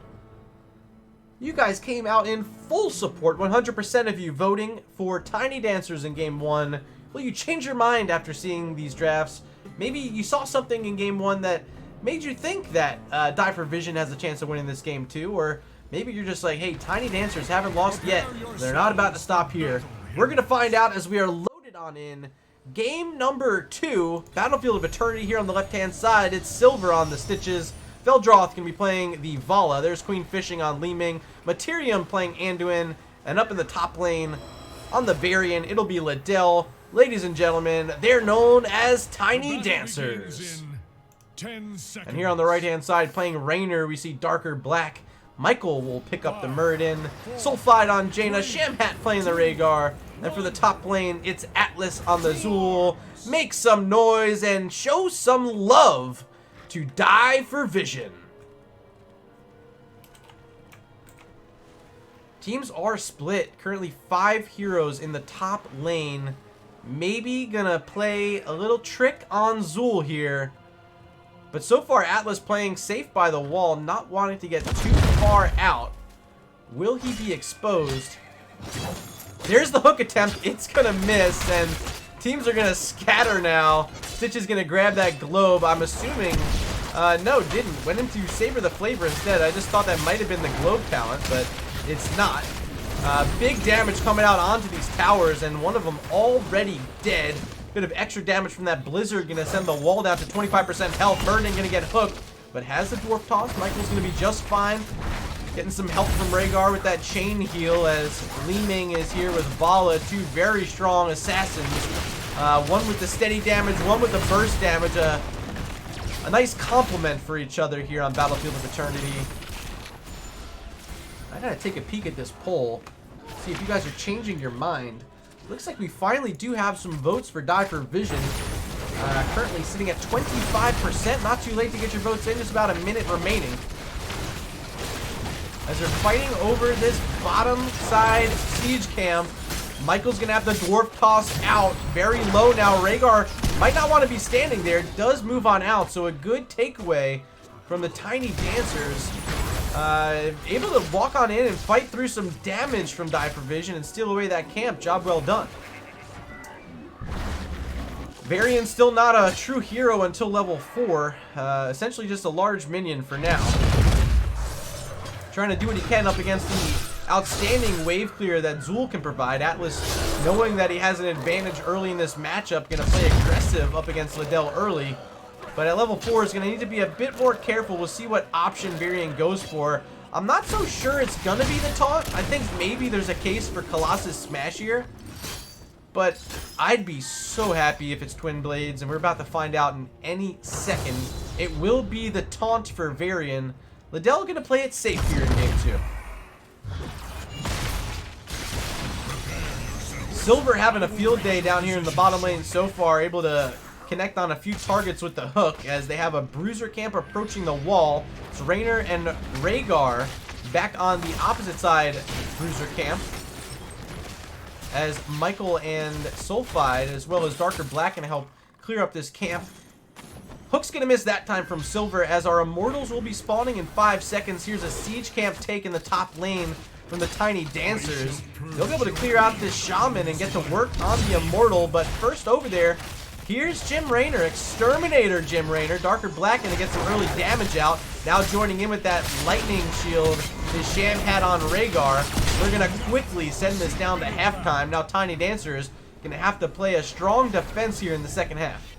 You guys came out in full support, 100% of you voting for Tiny Dancers in game 1. Will you change your mind after seeing these drafts? Maybe you saw something in game 1 that made you think that Die for Vision has a chance of winning this game 2, or maybe you're just like, hey, Tiny Dancers haven't lost yet. They're not about to stop here. We're going to find out as we are loaded on in game number 2, Battlefield of Eternity here on the left-hand side. It's Silver on the Stitches. Feldroth can be playing the Vala. There's Queen Fishing on Li Ming. Materium playing Anduin. And up in the top lane on the Varian, it'll be Liddell. Ladies and gentlemen, they're known as Tiny Dancers. 10 seconds. And here on the right-hand side, playing Raynor, we see Darker Black. Michael will pick up the Muradin. Sulfide on Jaina. Shamhat playing the Rhaegar. And for the top lane, it's Atlas on the Zul. Make some noise and show some love to Die for Vision. Teams are split. Currently 5 heroes in the top lane. Maybe gonna play a little trick on Zul here. But so far, Atlas playing safe by the wall, not wanting to get too far out. Will he be exposed? There's the hook attempt. It's going to miss, and teams are going to scatter now. Stitch is going to grab that globe. I'm assuming... no, didn't. Went into Savor the Flavor instead. I just thought that might have been the globe talent, but it's not. Big damage coming out onto these towers, and one of them already dead. Bit of extra damage from that Blizzard, gonna send the wall down to 25% health. Burden gonna get hooked, but has the Dwarf Toss. Michael's gonna be just fine. Getting some help from Rhaegar with that chain heal, as Li Ming is here with Vala, 2 very strong assassins. One with the steady damage, one with the burst damage. A nice complement for each other here on Battlefield of Eternity. I gotta take a peek at this poll, see if you guys are changing your mind. Looks like we finally do have some votes for Die for Vision. Currently sitting at 25%. Not too late to get your votes in. Just about a minute remaining. As they're fighting over this bottom side siege camp, Michael's going to have the Dwarf Toss out. Very low now. Rhaegar might not want to be standing there. Does move on out. So a good takeaway from the Tiny Dancers. Able to walk on in and fight through some damage from Die for Vision and steal away that camp. Job well done. Varian's still not a true hero until level 4. Essentially just a large minion for now. Trying to do what he can up against the outstanding wave clear that Zul can provide. Atlas, knowing that he has an advantage early in this matchup, going to play aggressive up against Liddell early. But at level 4 is going to need to be a bit more careful. We'll see what option Varian goes for. I'm not so sure it's going to be the taunt. I think maybe there's a case for Colossus Smash here. But I'd be so happy if it's Twin Blades, and we're about to find out in any second. It will be the taunt for Varian. Liddell going to play it safe here in game 2. Silver having a field day down here in the bottom lane so far, able to connect on a few targets with the hook as they have a bruiser camp approaching the wall. It's Raynor and Rhaegar back on the opposite side bruiser camp, as Michael and Sulfide as well as Darker Black can help clear up this camp. Hook's gonna miss that time from Silver as our Immortals will be spawning in 5 seconds. Here's a siege camp take in the top lane from the Tiny Dancers. They'll be able to clear out this Shaman and get to work on the Immortal, but first over there, here's Jim Raynor, Exterminator Jim Raynor. Darker Black gonna get some early damage out. Now joining in with that lightning shield is Sham had on Rhaegar. We're gonna quickly send this down to halftime. Now Tiny Dancers gonna have to play a strong defense here in the second half.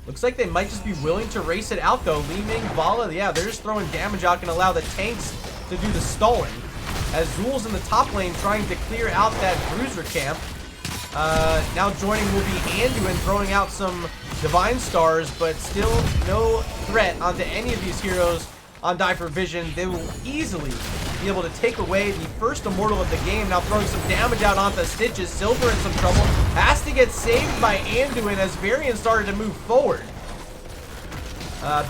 Looks like they might just be willing to race it out though. Li Ming, Vala, yeah, they're just throwing damage out, can allow the tanks to do the stalling. As Zul's in the top lane trying to clear out that bruiser camp. Now joining will be Anduin throwing out some Divine Stars, but still no threat onto any of these heroes on Die for Vision. They will easily be able to take away the first Immortal of the game. Now throwing some damage out onto Stitches. Silver in some trouble. Has to get saved by Anduin as Varian started to move forward.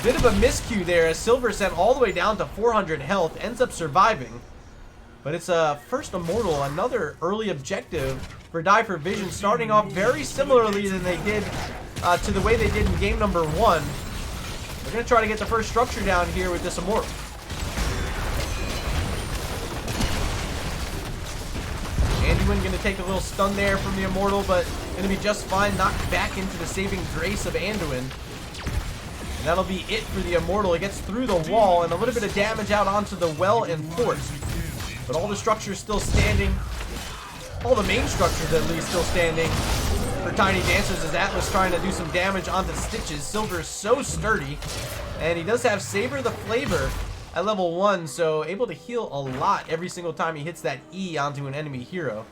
Bit of a miscue there as Silver sent all the way down to 400 health. Ends up surviving. But it's a first Immortal, another early objective for Die for Vision, starting off very similarly than they did to the way they did in game number 1. We're going to try to get the first structure down here with this Immortal. Anduin going to take a little stun there from the Immortal, but going to be just fine. Knocked back into the saving grace of Anduin. And that'll be it for the Immortal. It gets through the wall and a little bit of damage out onto the well and fort. But all the structures still standing. All the main structures at least still standing for Tiny Dancers as Atlas trying to do some damage onto Stitches. Silver is so sturdy. And he does have Saber the Flavor at level 1, so able to heal a lot every single time he hits that E onto an enemy hero.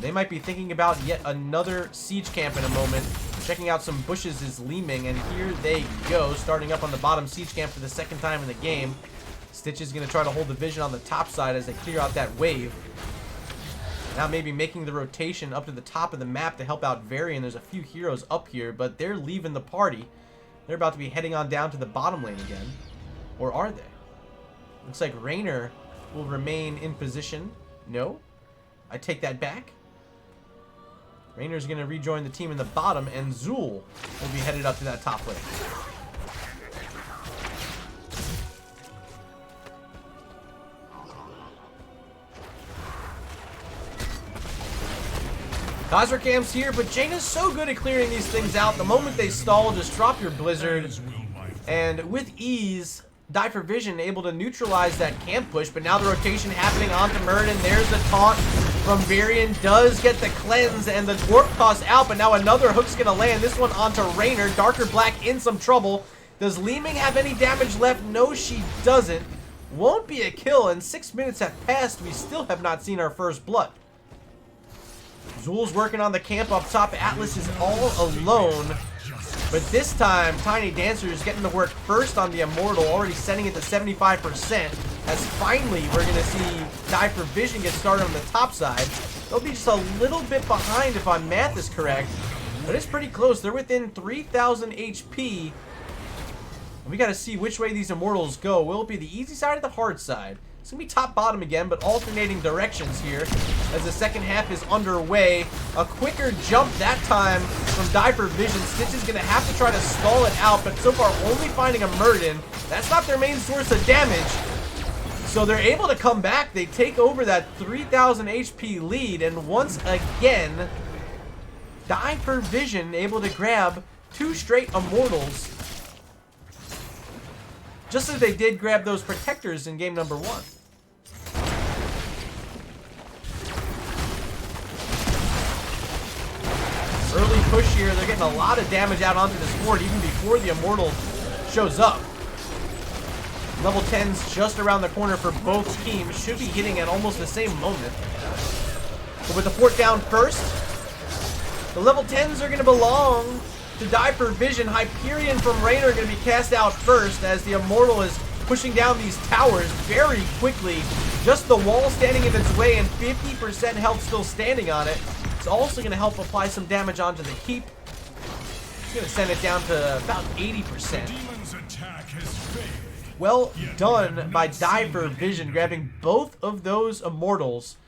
They might be thinking about yet another siege camp in a moment. Checking out some bushes is Li Ming, and here they go, starting up on the bottom siege camp for the second time in the game. Stitch is going to try to hold the vision on the top side as they clear out that wave. Now maybe making the rotation up to the top of the map to help out Varian. There's a few heroes up here, but they're leaving the party. They're about to be heading on down to the bottom lane again. Or are they? Looks like Raynor will remain in position. No? I take that back. Raynor's going to rejoin the team in the bottom, and Zul will be headed up to that top lane. Khazra-Cam's here, but Jaina's so good at clearing these things out. The moment they stall, just drop your Blizzard. And with ease, Die for Vision able to neutralize that camp push, but now the rotation happening onto Muradin. There's the taunt from Varian. Does get the cleanse and the dwarf toss out, but now another hook's gonna land. This one onto Raynor. Darker Black in some trouble. Does Li Ming have any damage left? No, she doesn't. Won't be a kill, and 6 minutes have passed. We still have not seen our first blood. Zul's working on the camp up top. Atlas is all alone. But this time, Tiny Dancer is getting to work first on the Immortal, already setting it to 75%. As finally, we're going to see Die for Vision get started on the top side. They'll be just a little bit behind if my math is correct. But it's pretty close. They're within 3,000 HP. And we got to see which way these Immortals go. Will it be the easy side or the hard side? It's going to be top-bottom again, but alternating directions here as the second half is underway. A quicker jump that time from Die for Vision. Stitch is going to have to try to stall it out, but so far only finding a Muradin. That's not their main source of damage. So they're able to come back. They take over that 3,000 HP lead, and once again, Die for Vision able to grab 2 straight Immortals. Just as they did grab those Protectors in game number 1. Early push here. They're getting a lot of damage out onto this board even before the Immortal shows up. Level 10's just around the corner for both teams. Should be hitting at almost the same moment. But with the fort down first, the level 10s are going to belong to Diaper Vision. Hyperion from Raynor going to be cast out first as the Immortal is pushing down these towers very quickly. Just the wall standing in its way and 50% health still standing on it. It's also going to help apply some damage onto the keep. It's going to send it down to about 80%. Demon's attack has failed. Well done by Diaper Vision, grabbing both of those Immortals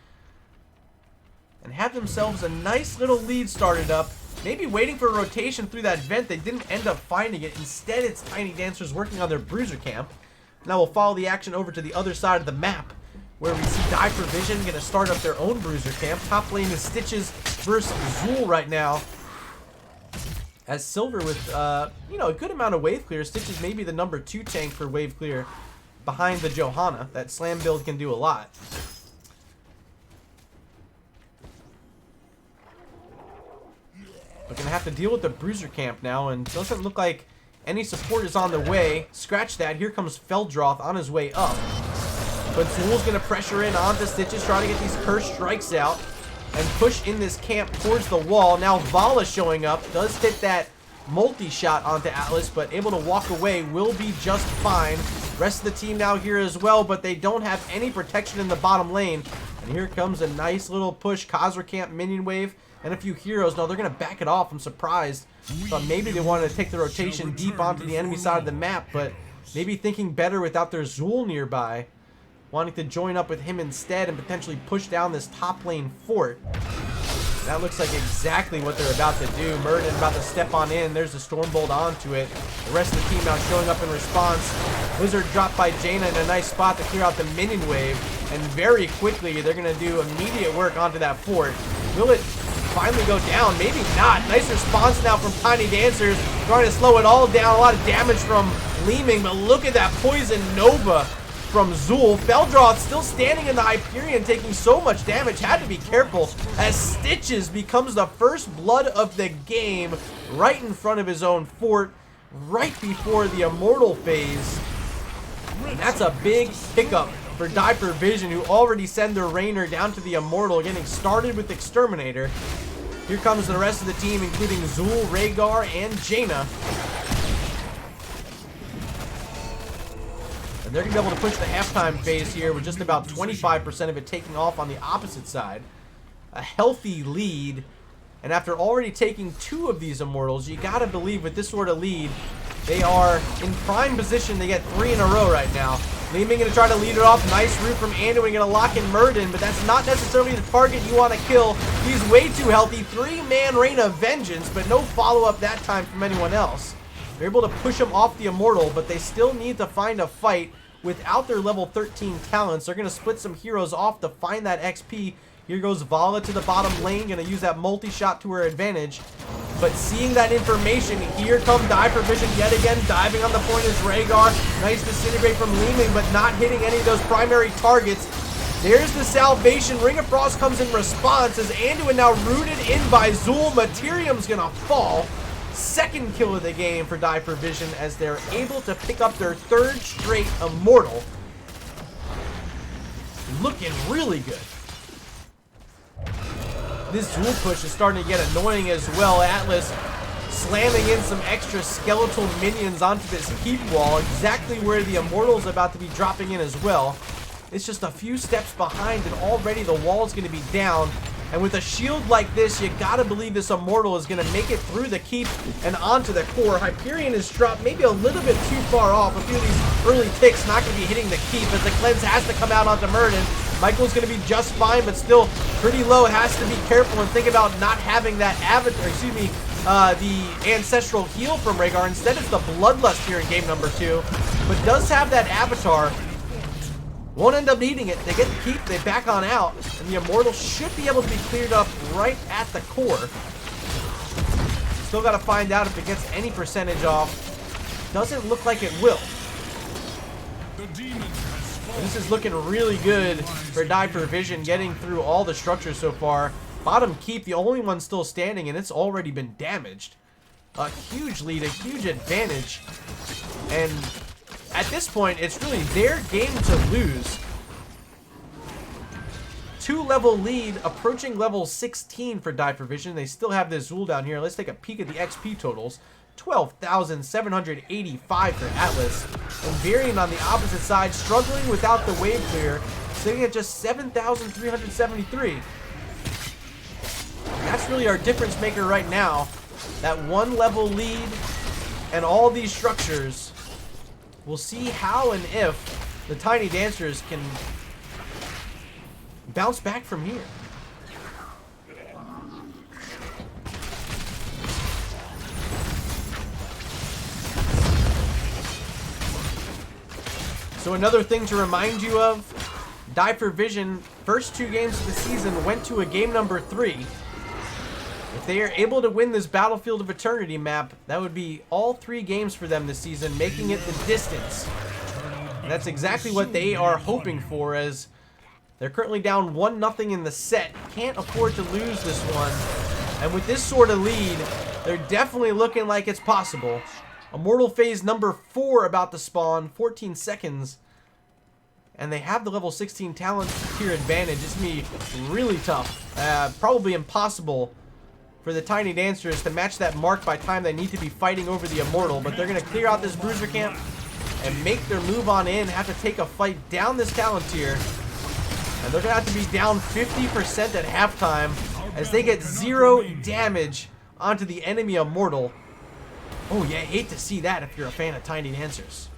and have themselves a nice little lead started up. Maybe waiting for a rotation through that vent. They didn't end up finding it. Instead, it's Tiny Dancers working on their bruiser camp. Now we'll follow the action over to the other side of the map, where we see Diaper Vision going to start up their own bruiser camp. Top lane is Stitches versus Zool right now. As Silver with, you know, a good amount of wave clear. Stitches may be the number 2 tank for wave clear behind the Johanna. That slam build can do a lot. We're going to have to deal with the bruiser camp now, and doesn't look like any support is on the way. Scratch that. Here comes Feldroth on his way up. But Zool's going to pressure in onto Stitches, trying to get these cursed strikes out and push in this camp towards the wall. Now Vala showing up. Does hit that multi-shot onto Atlas, but able to walk away. Will be just fine. Rest of the team now here as well, but they don't have any protection in the bottom lane. And here comes a nice little push. Khazra camp minion wave and a few heroes. No, they're going to back it off. I'm surprised. Thought maybe they wanted to take the rotation deep onto the enemy side of the map, but maybe thinking better without their Zool nearby. Wanting to join up with him instead and potentially push down this top lane fort. That looks like exactly what they're about to do. Murden about to step on in. There's the Stormbolt onto it. The rest of the team now showing up in response. Wizard dropped by Jaina in a nice spot to clear out the minion wave. And very quickly, they're going to do immediate work onto that fort. Will it finally go down? Maybe not. Nice response now from Tiny Dancers. Trying to slow it all down. A lot of damage from Leeming, but look at that Poison Nova from Zool. Feldroth still standing in the Hyperion, taking so much damage. Had to be careful as Stitches becomes the first blood of the game right in front of his own fort, right before the Immortal phase. And that's a big pickup for Diaper Vision, who already send their Raynor down to the Immortal, getting started with Exterminator. Here comes the rest of the team, including Zool, Rhaegar, and Jaina. And they're going to be able to push the halftime phase here with just about 25% of it taking off on the opposite side. A healthy lead. And after already taking 2 of these Immortals, you got to believe with this sort of lead, they are in prime position to get 3 in a row right now. Leeming going to try to lead it off. Nice root from Anduin, going to lock in Murden, but that's not necessarily the target you want to kill. He's way too healthy. 3-man Reign of Vengeance, but no follow-up that time from anyone else. They're able to push him off the Immortal, but they still need to find a fight without their level 13 talents. They're going to split some heroes off to find that XP. Here goes Vala to the bottom lane, going to use that multi-shot to her advantage. But seeing that information, here come Diaper Vision yet again, diving on the point is Rhaegar. Nice disintegrate from Leeming, but not hitting any of those primary targets. There's the salvation. Ring of Frost comes in response as Anduin now rooted in by Zool. Materium's going to fall. Second kill of the game for Diaper Vision as they're able to pick up their 3rd straight Immortal. Looking really good. This Zool push is starting to get annoying as well. Atlas slamming in some extra skeletal minions onto this keep wall, exactly where the Immortal's about to be dropping in as well. It's just a few steps behind and already the wall's going to be down. And with a shield like this, you gotta believe this Immortal is gonna make it through the keep and onto the core. Hyperion is dropped maybe a little bit too far off. A few of these early ticks not gonna be hitting the keep as the cleanse has to come out onto Murden. Michael's gonna be just fine, but still pretty low. Has to be careful and think about not having that avatar, excuse me, the ancestral heal from Rhaegar. Instead, it's the Bloodlust here in game number 2, but does have that avatar. Won't end up needing it. They get the keep, they back on out, and the Immortal should be able to be cleared up right at the core. Still got to find out if it gets any percentage off. Doesn't look like it will. This is looking really good for Diaper Vision, getting through all the structures so far. Bottom keep, the only one still standing, and it's already been damaged. A huge lead, a huge advantage. And at this point, it's really their game to lose. 2-level lead, approaching level 16 for Dive Vision. They still have this Zool down here. Let's take a peek at the XP totals. 12,785 for Atlas. And Varian on the opposite side, struggling without the wave clear, sitting at just 7,373. That's really our difference maker right now. That 1-level lead and all these structures. We'll see how and if the Tiny Dancers can bounce back from here. So another thing to remind you of, Die for Vision, first 2 games of the season went to a game number 3. If they are able to win this Battlefield of Eternity map, that would be all 3 games for them this season, making it the distance. And that's exactly what they are hoping for, as they're currently down 1-0 in the set. Can't afford to lose this one. And with this sort of lead, they're definitely looking like it's possible. Immortal phase number 4 about to spawn, 14 seconds. And they have the level 16 talent tier advantage. It's going to be really tough. Probably impossible for the Tiny Dancers to match that mark by time they need to be fighting over the Immortal. But they're going to clear out this Bruiser camp and make their move on in. Have to take a fight down this talent tier. And they're going to have to be down 50% at halftime as they get 0 damage onto the enemy Immortal. Oh yeah, hate to see that if you're a fan of Tiny Dancers.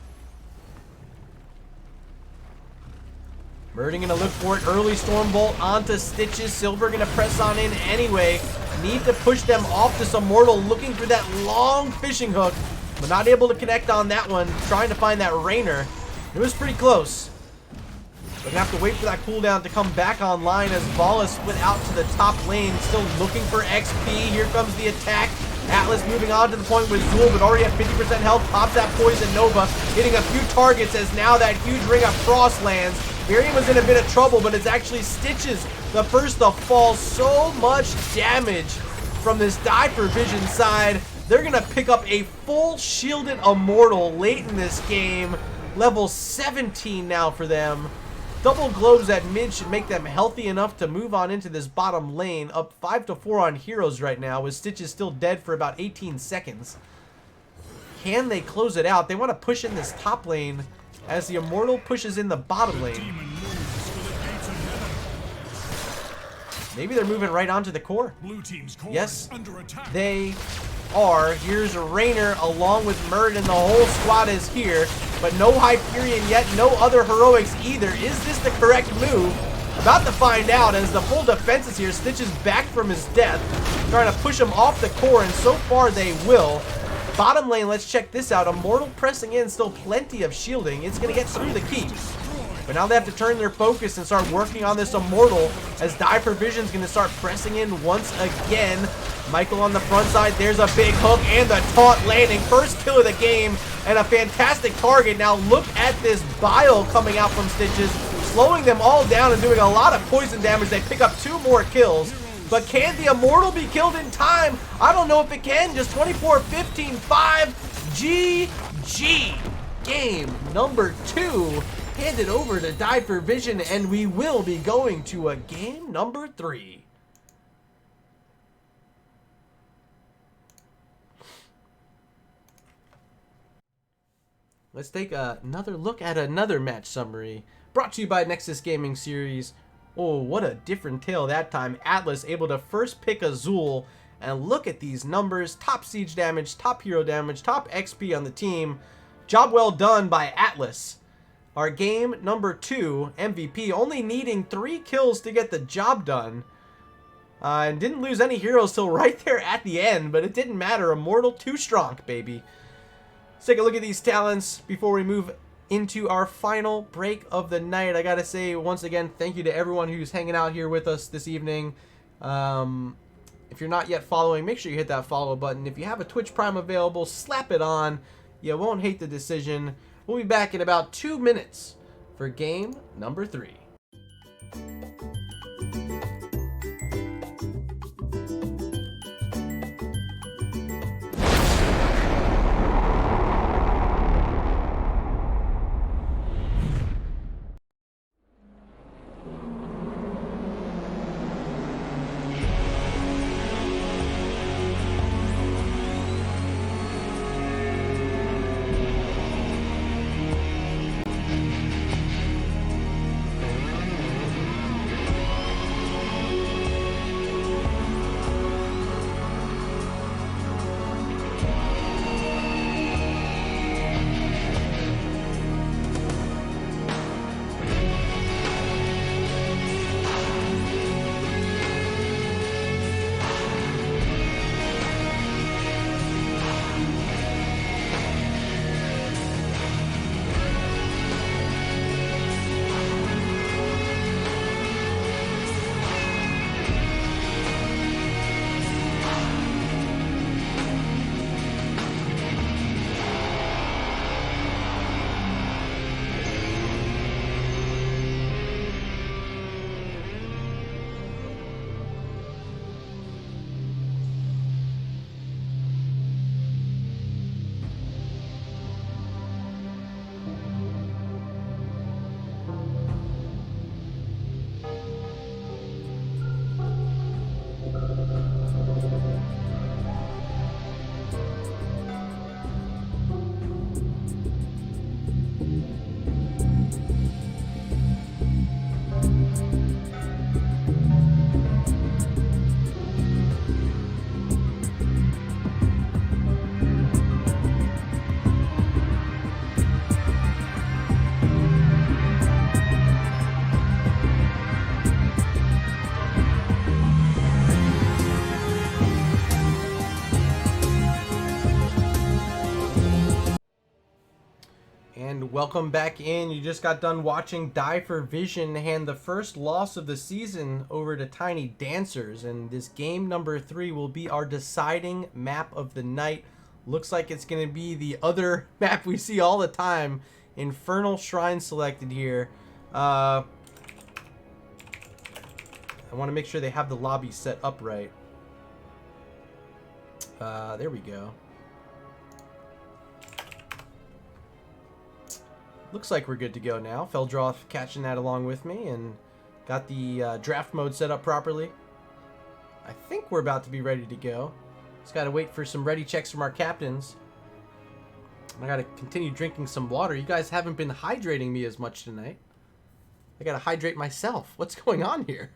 Murden gonna look for it. Early Stormbolt onto Stitches. Silver gonna press on in anyway. Need to push them off this Immortal, looking for that long fishing hook, but not able to connect on that one. Trying to find that Rainer. It was pretty close. They're gonna have to wait for that cooldown to come back online as Vala split out to the top lane. Still looking for XP. Here comes the attack. Atlas moving on to the point with Zool, but already at 50% health. Pops that Poison Nova, hitting a few targets as now that huge ring of frost lands. Varian was in a bit of trouble, but it's actually Stitches the first to fall. So much damage from this Die for Vision side. They're going to pick up a full shielded Immortal late in this game. Level 17 now for them. Double globes at mid should make them healthy enough to move on into this bottom lane. Up 5-4 on heroes right now, with Stitches still dead for about 18 seconds. Can they close it out? They want to push in this top lane as the Immortal pushes in the bottom lane. Maybe they're moving right onto the core. Yes, they are. Here's Rainer along with Murd, and the whole squad is here. But no Hyperion yet, no other heroics either. Is this the correct move? About to find out as the full defense is here. Stitches back from his death, trying to push him off the core, and so far they will. Bottom lane, let's check this out. Immortal pressing in, still plenty of shielding. It's going to get through the keep. But now they have to turn their focus and start working on this Immortal as Die for Vision's going to start pressing in once again. Michael on the front side, there's a big hook and the taunt landing. First kill of the game and a fantastic target. Now look at this bile coming out from Stitches, slowing them all down and doing a lot of poison damage. They pick up 2 more kills. But can the Immortal be killed in time? I don't know if it can. Just 24-15-5. GG. Game number 2 handed over to Die for Vision, and we will be going to a game number 3. Let's take another look at another match summary brought to you by Nexus Gaming Series. Oh, what a different tale that time. Atlas able to first pick Azul, and look at these numbers. Top siege damage, top hero damage, top XP on the team. Job well done by Atlas. Our game number 2 MVP, only needing 3 kills to get the job done. And didn't lose any heroes till right there at the end, but it didn't matter. Immortal too strong, baby. Let's take a look at these talents before we move into our final break of the night. I gotta say once again, thank you to everyone who's hanging out here with us this evening. If you're not yet following, make sure you hit that follow button. If you have a Twitch Prime available, slap it on. You won't hate the decision. We'll be back in about 2 minutes for game number 3. welcome back in. You just got done watching Die for Vision hand the first loss of the season over to Tiny Dancers, and this game number 3 will be our deciding map of the night. Looks like it's going to be the other map we see all the time, Infernal Shrine selected here. I want to make sure they have the lobby set up right. There we go. Looks like we're good to go now. Feldroth catching that along with me and got the draft mode set up properly. I think we're about to be ready to go. Just got to wait for some ready checks from our captains. I got to continue drinking some water. You guys haven't been hydrating me as much tonight. I got to hydrate myself. What's going on here?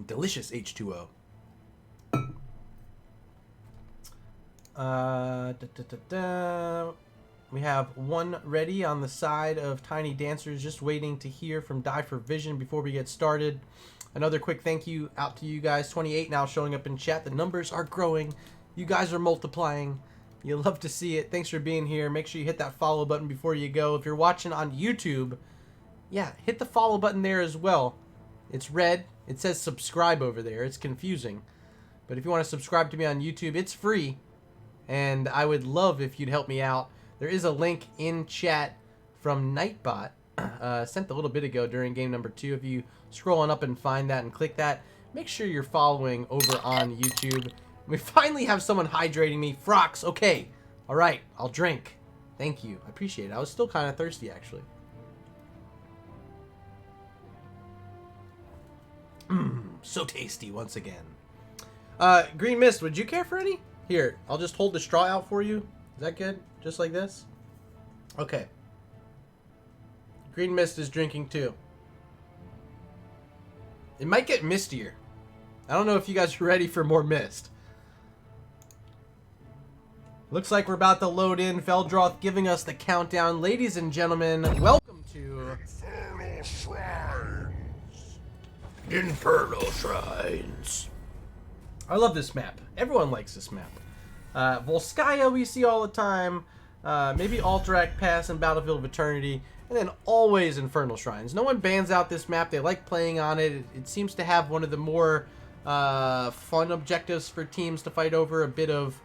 Delicious H2O. We have one ready on the side of Tiny Dancers, just waiting to hear from Die for Vision before we get started. Another quick thank you out to you guys. 28 now showing up in chat. The numbers are growing. You guys are multiplying. You love to see it. Thanks for being here. Make sure you hit that follow button before you go. If you're watching on YouTube, yeah, hit the follow button there as well. It's red. It says subscribe over there. It's confusing. But if you want to subscribe to me on YouTube, it's free. And I would love if you'd help me out. There is a link in chat from Nightbot. Sent a little bit ago during game number 2. If you scroll on up and find that and click that, make sure you're following over on YouTube. We finally have someone hydrating me. Frox, okay. Alright, I'll drink. Thank you. I appreciate it. I was still kind of thirsty, actually. So tasty once again. Green Mist, would you care for any? Here, I'll just hold the straw out for you. Is that good? Just like this? Okay. Green Mist is drinking too. It might get mistier. I don't know if you guys are ready for more mist. Looks like we're about to load in. Feldroth giving us the countdown. Ladies and gentlemen, welcome to Infernal Shrines. Infernal Shrines. I love this map. Everyone likes this map. Volskaya we see all the time. Maybe Alterac Pass and Battlefield of Eternity. And then always Infernal Shrines. No one bans out this map. They like playing on it. It seems to have one of the more fun objectives for teams to fight over. A bit of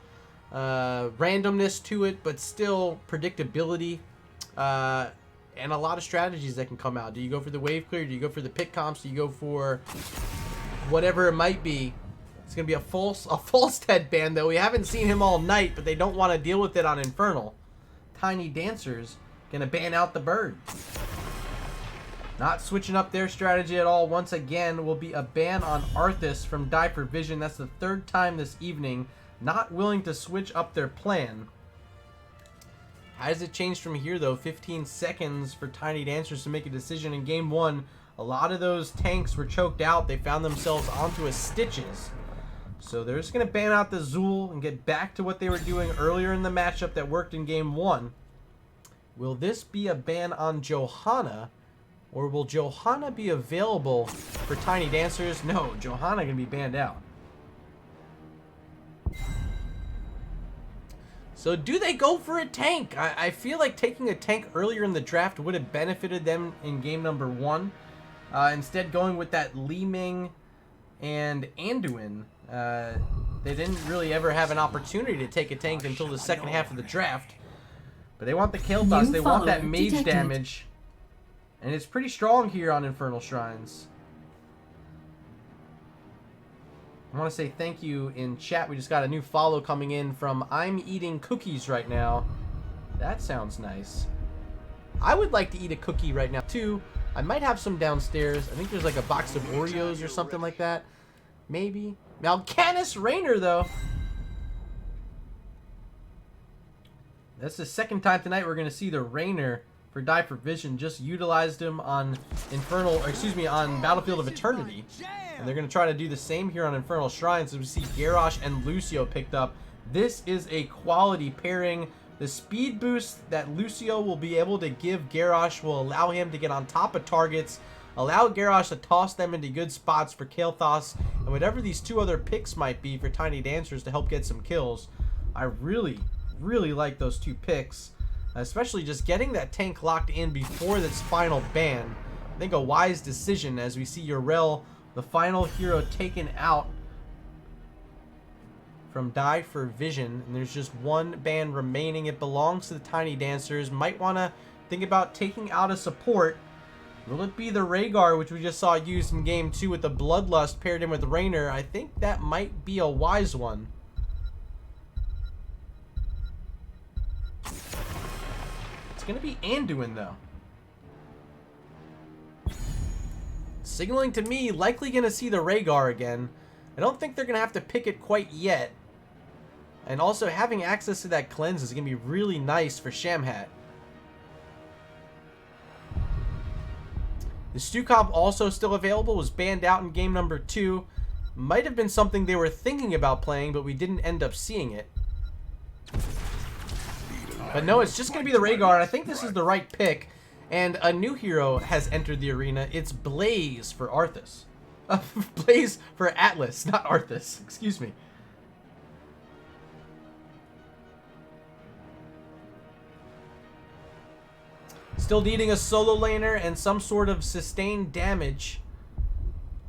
randomness to it, but still predictability. And a lot of strategies that can come out. Do you go for the wave clear? Do you go for the pit comps? Do you go for whatever it might be? It's going to be a Falstead ban, though. We haven't seen him all night, but they don't want to deal with it on Infernal. Tiny Dancers going to ban out the bird. Not switching up their strategy at all. Once again, will be a ban on Arthas from Die for Vision. That's the 3rd time this evening. Not willing to switch up their plan. How does it change from here, though? 15 seconds for Tiny Dancers to make a decision in Game 1. A lot of those tanks were choked out. They found themselves onto a Stitches. So they're just going to ban out the Zool and get back to what they were doing earlier in the matchup that worked in Game 1. Will this be a ban on Johanna? Or will Johanna be available for Tiny Dancers? No, Johanna going to be banned out. So do they go for a tank? I feel like taking a tank earlier in the draft would have benefited them in game number 1. Instead going with that Li Ming and Anduin. They didn't really ever have an opportunity to take a tank until the second half of the draft. But they want the kill toss. They want that mage damage. And it's pretty strong here on Infernal Shrines. I want to say thank you in chat. We just got a new follow coming in from I'm eating cookies right now. That sounds nice. I would like to eat a cookie right now too. I might have some downstairs. I think there's like a box of Oreos or something like that. Maybe. Mal'Canis Raynor though. That's the second time tonight we're going to see the Raynor for Die for Vision. Just utilized him on on Battlefield of Eternity. And they're going to try to do the same here on Infernal Shrines. So we see Garrosh and Lucio picked up. This is a quality pairing. The speed boost that Lucio will be able to give Garrosh will allow him to get on top of targets, allow Garrosh to toss them into good spots for Kael'thas, and whatever these two other picks might be for Tiny Dancers to help get some kills. I really, really like those two picks, especially just getting that tank locked in before this final ban. I think a wise decision as we see Urel, the final hero, taken out from Die for Vision, and there's just one ban remaining. It belongs to the Tiny Dancers. Might want to think about taking out a support. Will it be the Rhaegar, which we just saw used in Game 2 with the Bloodlust paired in with Raynor? I think that might be a wise one. It's going to be Anduin, though. Signaling to me, likely going to see the Rhaegar again. I don't think they're going to have to pick it quite yet. And also, having access to that cleanse is going to be really nice for Shamhat. The Stukov also still available, was banned out in game number 2. Might have been something they were thinking about playing, but we didn't end up seeing it. But no, it's just going to be the Rhaegar, and I think this is the right pick. And a new hero has entered the arena. It's Blaze for Arthas. Blaze for Atlas, not Arthas. Excuse me. Still needing a solo laner and some sort of sustained damage.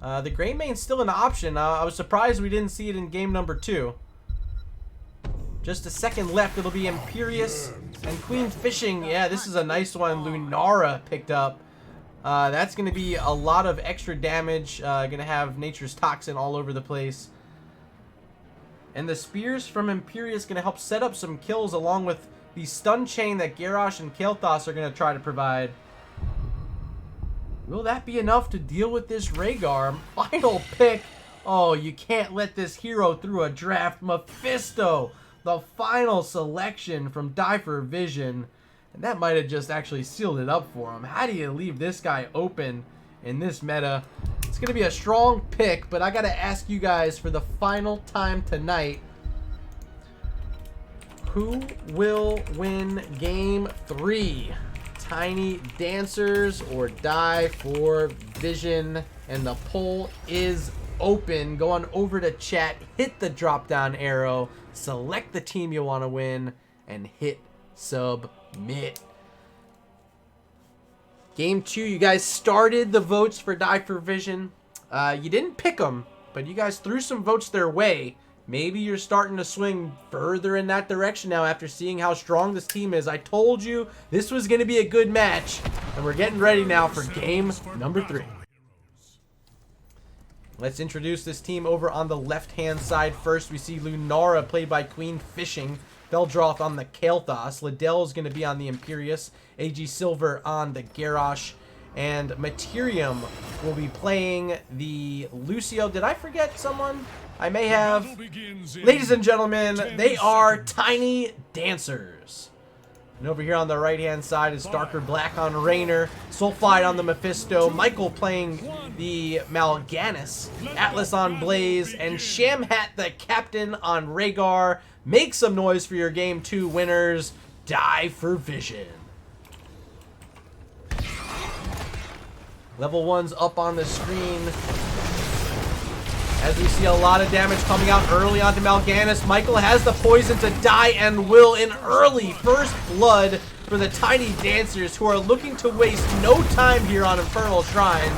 The Greymaine's still an option. I was surprised we didn't see it in game number 2. Just a second left. It'll be Imperious and Queen Fishing. Yeah, this is a nice one. Lunara picked up. That's going to be a lot of extra damage. Going to have Nature's Toxin all over the place. And the Spears from Imperious going to help set up some kills along with the stun chain that Garrosh and Kael'thas are going to try to provide. Will that be enough to deal with this Rhaegar? Final pick. Oh, you can't let this hero through a draft. Mephisto, the final selection from Die for Vision. And that might have just actually sealed it up for him. How do you leave this guy open in this meta? It's going to be a strong pick, but I got to ask you guys for the final time tonight. Who will win game 3? Tiny Dancers or Die for Vision? And the poll is open. Go on over to chat, hit the drop down arrow, select the team you want to win, and hit submit. Game 2, you guys started the votes for Die for Vision. You didn't pick them, but you guys threw some votes their way. Maybe you're starting to swing further in that direction now after seeing how strong this team is. I told you this was going to be a good match, and we're getting ready now for game number 3. Let's introduce this team over on the left-hand side. First, we see Lunara, played by Queen Fishing. Feldroth on the Kael'thas. Liddell is going to be on the Imperious. AG Silver on the Garrosh. And Materium will be playing the Lucio. Did I forget someone? I may have. Ladies and gentlemen, they are Tiny Dancers. And over here on the right-hand side is Darker Black on Raynor, Sulfide on the Mephisto, Michael playing the Mal'Ganis, Atlas on Blaze, and Shamhat the Captain on Rhaegar. Make some noise for your Game 2 winners. Die for Vision. Level 1's up on the screen. As we see a lot of damage coming out early onto Mal'Ganis. Michael has the poison to die and will in early first blood for the Tiny Dancers, who are looking to waste no time here on Infernal Shrine.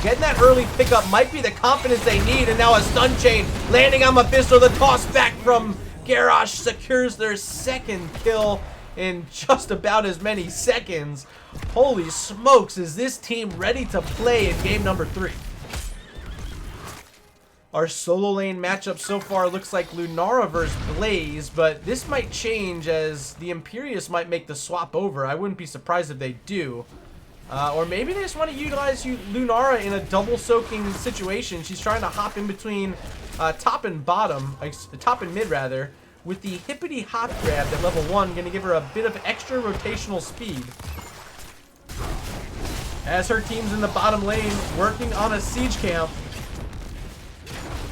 Getting that early pickup might be the confidence they need, and now a stun chain landing on Mephisto. The toss back from Garrosh secures their second kill in just about as many seconds. Holy smokes, is this team ready to play in game number 3? Our solo lane matchup so far looks like Lunara versus Blaze, but this might change as the Imperious might make the swap over. I wouldn't be surprised if they do. Or maybe they just want to utilize Lunara in a double soaking situation. She's trying to hop in between top and bottom, top and mid rather, with the hippity hop grab at level 1, going to give her a bit of extra rotational speed. As her team's in the bottom lane working on a siege camp.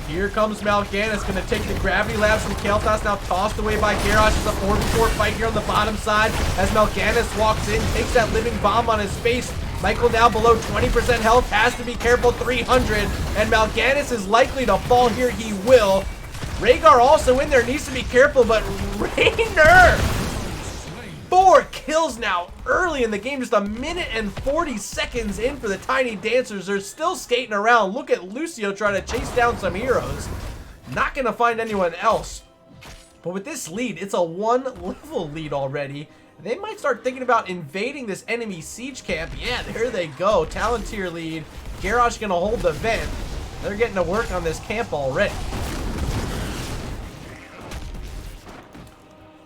Here comes Mal'Ganis, going to take the gravity labs from Kael'thas, now tossed away by Garrosh. It's a 4v4 fight here on the bottom side as Mal'Ganis walks in, takes that living bomb on his face. Michael now below 20% health, has to be careful, 300, and Mal'Ganis is likely to fall here. He will. Rhaegar also in there, needs to be careful, but Raynor! 4 kills now early in the game, just 1:40 seconds in for the Tiny Dancers. They're still skating around. Look at Lucio trying to chase down some heroes. Not going to find anyone else. But with this lead, it's a 1-level lead already. They might start thinking about invading this enemy siege camp. Yeah, there they go. Talontier lead. Garrosh going to hold the vent. They're getting to work on this camp already.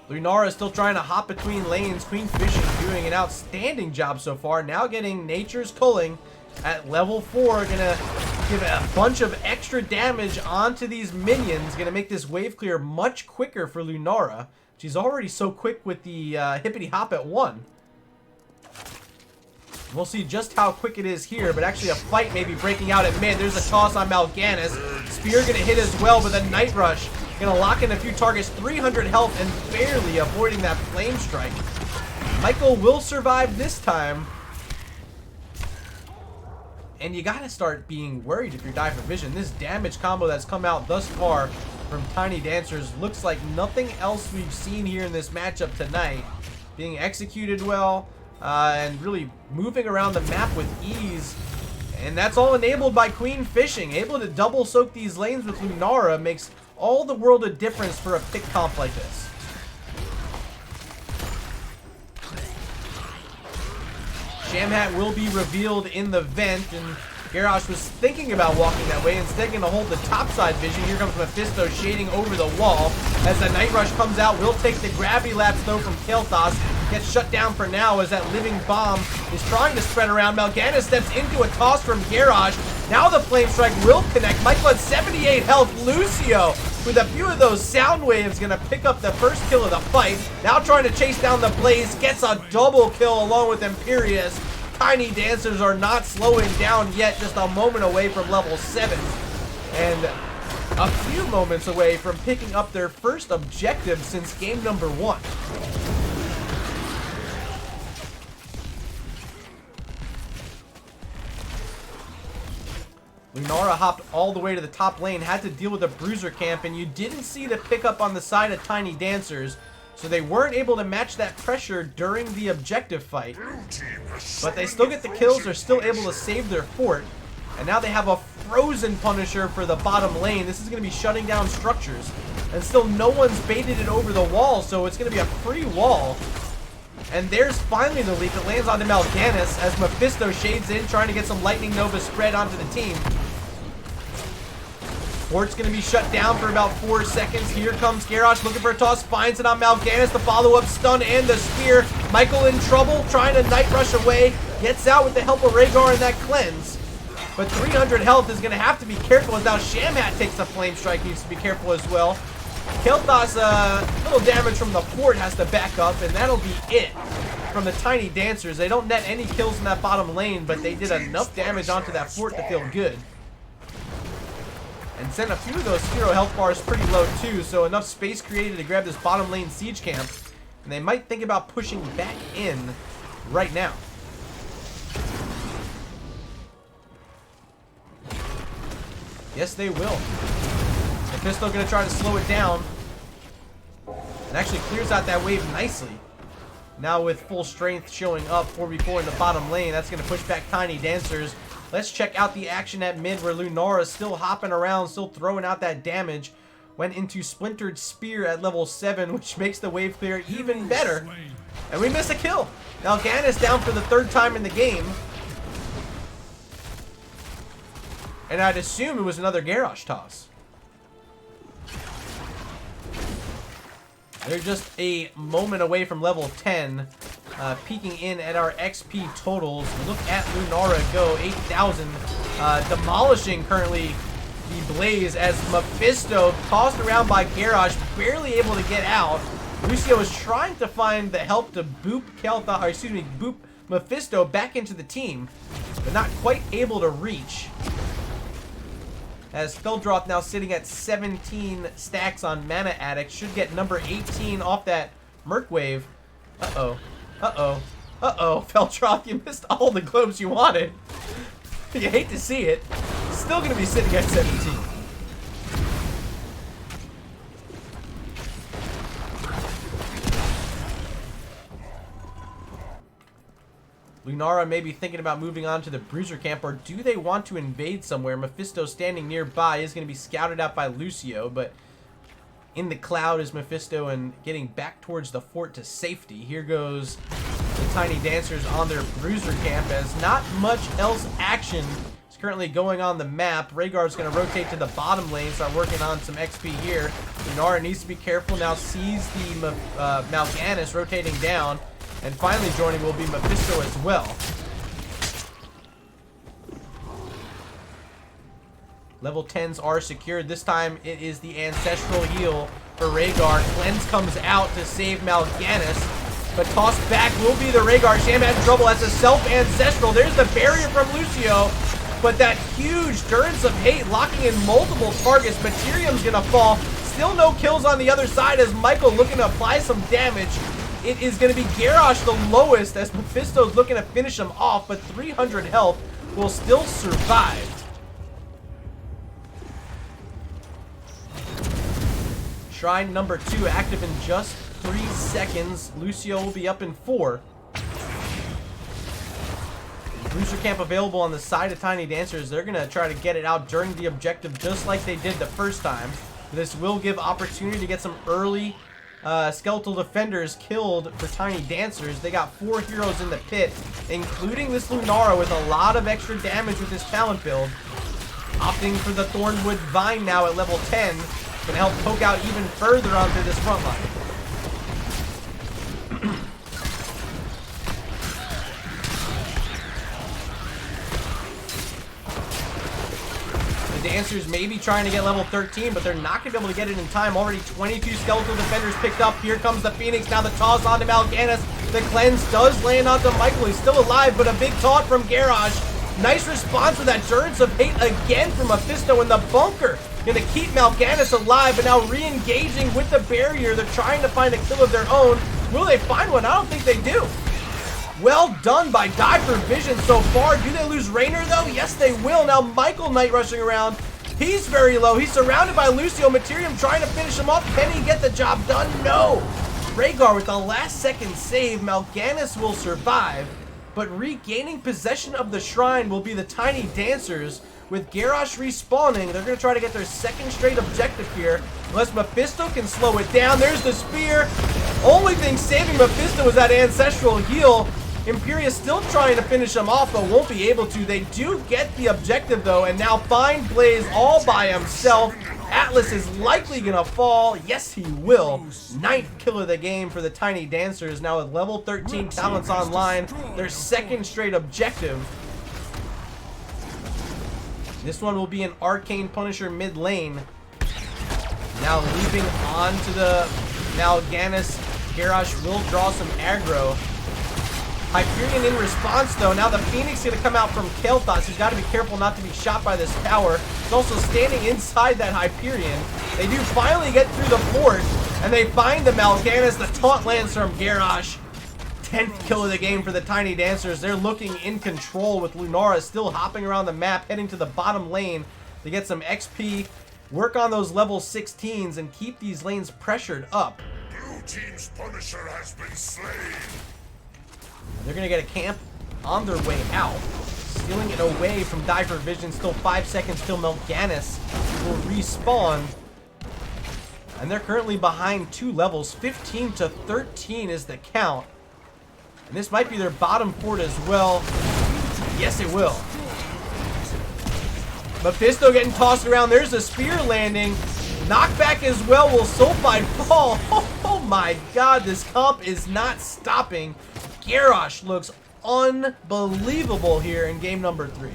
Lunara is still trying to hop between lanes. Queen Fishing doing an outstanding job so far. Now getting Nature's Culling at level 4. Gonna give a bunch of extra damage onto these minions. Gonna make this wave clear much quicker for Lunara. She's already so quick with the hippity hop at 1. We'll see just how quick it is here, but actually a fight may be breaking out at mid. There's a toss on Mal'Ganis. Spear gonna hit as well, but the Night Rush gonna lock in a few targets. 300 health and barely avoiding that flame strike. Michael will survive this time. And you gotta start being worried if you're Die for Vision. This damage combo that's come out thus far from Tiny Dancers looks like nothing else we've seen here in this matchup tonight. Being executed well. And really moving around the map with ease. And that's all enabled by Queen Fishing. Able to double soak these lanes with Lunara makes all the world of difference for a pick comp like this. Shamhat will be revealed in the vent, and Garrosh was thinking about walking that way. Instead, going to hold the topside vision. Here comes Mephisto shading over the wall. As the Night Rush comes out, will take the gravity lapse though from Kael'thas. Gets shut down for now as that living bomb is trying to spread around. Mal'Ganis steps into a toss from Garrosh. Now the Flame Strike will connect. Michael at 78 health. Lucio with a few of those sound waves going to pick up the first kill of the fight. Now trying to chase down the Blaze. Gets a double kill along with Imperius. Tiny Dancers are not slowing down yet. Just a moment away from level 7. And a few moments away from picking up their first objective since game number 1. Lunara hopped all the way to the top lane, had to deal with a bruiser camp, and you didn't see the pickup on the side of Tiny Dancers, so they weren't able to match that pressure during the objective fight. But they still get the kills, they're still able to save their fort, and now they have a frozen Punisher for the bottom lane. This is going to be shutting down structures, and still no one's baited it over the wall, so it's going to be a free wall. And there's finally the leap. It lands onto Mal'Ganis as Mephisto shades in, trying to get some Lightning Nova spread onto the team. Fort's going to be shut down for about 4 seconds. Here comes Garrosh looking for a toss. Finds it on Mal'Ganis. The follow-up stun and the spear. Michael in trouble, trying to Night Rush away. Gets out with the help of Rhaegar and that cleanse. But 300 health is going to have to be careful as now Shamhat takes the Flame Strike. Needs to be careful as well. Kael'thas, little damage from the fort has to back up, and that'll be it from the Tiny Dancers. They don't net any kills in that bottom lane, but they did enough damage onto that fort to feel good. And sent a few of those hero health bars pretty low too, so enough space created to grab this bottom lane siege camp. And they might think about pushing back in right now. Yes, they will. Mephisto going to try to slow it down. And actually clears out that wave nicely. Now with full strength showing up 4v4 in the bottom lane, that's going to push back Tiny Dancers. Let's check out the action at mid where Lunara is still hopping around, still throwing out that damage. Went into Splintered Spear at level 7, which makes the wave clear even better. And we miss a kill. Mal'Ganis down for the 3rd time in the game. And I'd assume it was another Garrosh toss. They're just a moment away from level 10. Peeking in at our XP totals. Look at Lunara go. 8,000. Demolishing currently the Blaze as Mephisto tossed around by Garrosh. Barely able to get out. Lucio is trying to find the help to boop boop Mephisto back into the team. But not quite able to reach. As Feldroth now sitting at 17 stacks on Mana Addict. Should get number 18 off that Merc Wave. Uh-oh. Uh-oh. Uh-oh. Feldroth, you missed all the globes you wanted. You hate to see it. Still going to be sitting at 17. Lunara may be thinking about moving on to the Bruiser camp, or do they want to invade somewhere? Mephisto standing nearby is going to be scouted out by Lucio, but in the cloud is Mephisto and getting back towards the fort to safety. Here goes the Tiny Dancers on their Bruiser camp as not much else action is currently going on the map. Rhaegar's going to rotate to the bottom lane, start working on some XP here. Lunara needs to be careful, now sees the Mal'Ganis rotating down, and finally joining will be Mephisto as well. Level 10s are secured. This time it is the Ancestral Heal for Rhaegar. Cleanse comes out to save Mal'Ganis, but tossed back will be the Rhaegar. Sham has trouble. That's a self-Ancestral. There's the barrier from Lucio, but that huge Durance of Hate locking in multiple targets. Materium's gonna fall. Still no kills on the other side as Michael looking to apply some damage. It is gonna be Garrosh the lowest as Mephisto's looking to finish him off, but 300 health will still survive. Shrine number 2 active in just 3 seconds. Lucio will be up in 4. Bruiser camp available on the side of Tiny Dancers. They're going to try to get it out during the objective just like they did the first time. This will give opportunity to get some early skeletal defenders killed for Tiny Dancers. They got 4 heroes in the pit, including this Lunara with a lot of extra damage with his talent build. Opting for the Thornwood Vine now at level 10. Can help poke out even further onto this front line. The Dancers may be trying to get level 13, but they're not going to be able to get it in time. Already 22 skeletal defenders picked up. Here comes the Phoenix. Now the toss onto Mal'Ganis. The cleanse does land onto Michael. He's still alive, but a big taunt from Garrosh. Nice response with that Durance of Hate again from Mephisto in the bunker. Gonna keep Mal'Ganis alive, but now re-engaging with the barrier. They're trying to find a kill of their own. Will they find one? I don't think they do. Well done by Die for Vision so far. Do they lose Raynor though? Yes, they will. Now Michael Knight rushing around. He's very low. He's surrounded by Lucio. Materium trying to finish him off. Can he get the job done? No. Rhaegar with the last second save. Mal'Ganis will survive, but regaining possession of the shrine will be the Tiny Dancers. With Garrosh respawning, they're going to try to get their second straight objective here. Unless Mephisto can slow it down. There's the spear. Only thing saving Mephisto is that Ancestral Heal. Imperius still trying to finish him off, but won't be able to. They do get the objective, though, and now find Blaze all by himself. Atlas is likely going to fall. Yes, he will. 9th kill of the game for the Tiny Dancers. Now with level 13 talents online, their second straight objective. This one will be an Arcane Punisher mid lane. Now leaping onto the Mal'Ganis. Garrosh will draw some aggro. Hyperion in response though. Now the Phoenix is going to come out from Kael'thas. He's got to be careful not to be shot by this tower. He's also standing inside that Hyperion. They do finally get through the fort, and they find the Mal'Ganis. The taunt lands from Garrosh. 10th kill of the game for the Tiny Dancers. They're looking in control with Lunara still hopping around the map, heading to the bottom lane to get some XP, work on those level 16s, and keep these lanes pressured up. Blue team's Punisher has been slain. They're going to get a camp on their way out, stealing it away from Die for Vision. Still 5 seconds till Mal'Ganis will respawn. And they're currently behind 2 levels. 15 to 13 is the count. And this might be their bottom fort as well. Yes, it will. Mephisto getting tossed around. There's a spear landing. Knockback as well. Will Sulfide fall? Oh my god, this comp is not stopping. Garrosh looks unbelievable here in game number 3.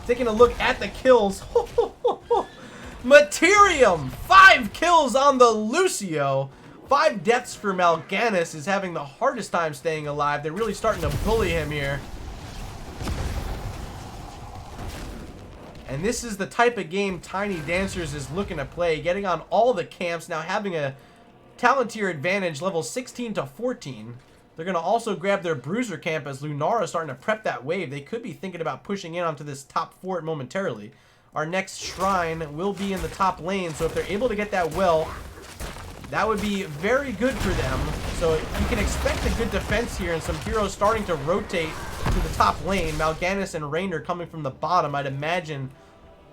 Taking a look at the kills. Materium! 5 kills on the Lucio. 5 deaths for Mal'Ganis is having the hardest time staying alive. They're really starting to bully him here. And this is the type of game Tiny Dancers is looking to play. Getting on all the camps, now having a talent tier advantage, level 16 to 14. They're going to also grab their Bruiser camp as Lunara is starting to prep that wave. They could be thinking about pushing in onto this top fort momentarily. Our next shrine will be in the top lane, so if they're able to get that well, That would be very good for them. So you can expect a good defense here and some heroes starting to rotate to the top lane. Mal'Ganis and Raynor coming from the bottom, I'd imagine,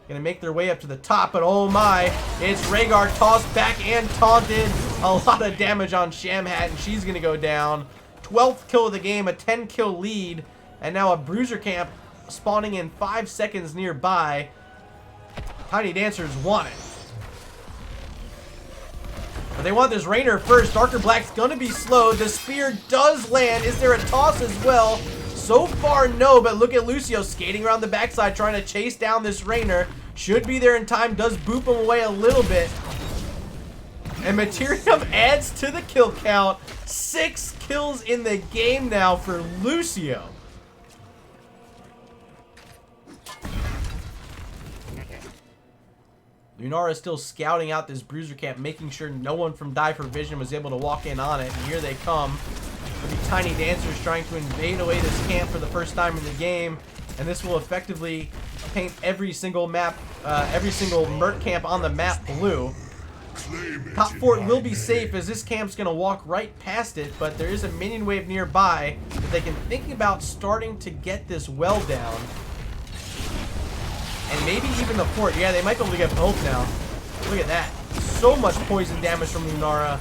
gonna make their way up to the top. But oh my, it's Rhaegar tossed back and taunted. A lot of damage on Shamhat, and she's gonna go down. 12th kill of the game, a 10-kill lead, and now a bruiser camp spawning in 5 seconds nearby. Tiny Dancers want it. But they want this Raynor first. Darker Black's gonna be slow. The spear does land. Is there a toss as well? So far, no, but look at Lucio skating around the backside trying to chase down this Raynor. Should be there in time. Does boop him away a little bit. And Materium adds to the kill count. 6 kills in the game now for Lucio. Lunara is still scouting out this bruiser camp, making sure no one from Die for Vision was able to walk in on it. And here they come. The Tiny Dancers trying to invade away this camp for the first time in the game. And this will effectively paint every single map, every single Merc camp on the map blue. Top fort will be safe as this camp's going to walk right past it, but there is a minion wave nearby that they can think about starting to get this well down. And maybe even the fort. Yeah, they might be able to get both now. Look at that. So much poison damage from Lunara.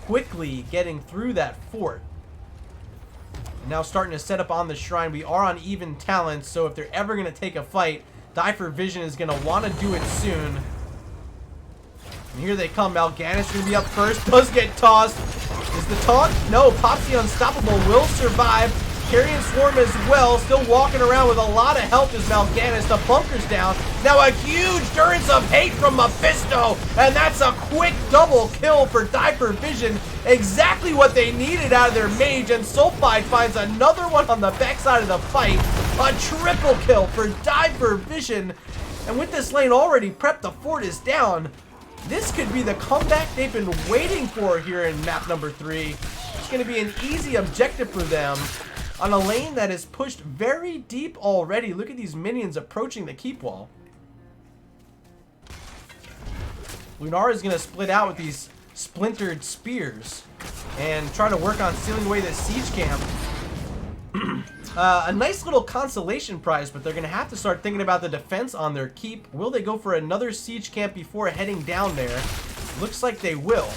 Quickly getting through that fort. Now starting to set up on the shrine. We are on even talents, so if they're ever going to take a fight, Die for Vision is going to want to do it soon. And here they come. Mal'Ganis going to be up first. Does get tossed. Is the taunt? No. Pops the Unstoppable will survive. Carrion Swarm as well. Still walking around with a lot of health as Mal'Ganis. The bunker's down. Now a huge Durance of Hate from Mephisto. And that's a quick double kill for Die for Vision. Exactly what they needed out of their mage. And Sulfide finds another one on the backside of the fight. A triple kill for Die for Vision. And with this lane already prepped, the fort is down. This could be the comeback they've been waiting for here in map number 3. It's going to be an easy objective for them on a lane that is pushed very deep already. Look at these minions approaching the keep wall. Lunara is going to split out with these splintered spears and try to work on sealing away this siege camp. A nice little consolation prize, but they're going to have to start thinking about the defense on their keep. Will they go for another siege camp before heading down there? Looks like they will.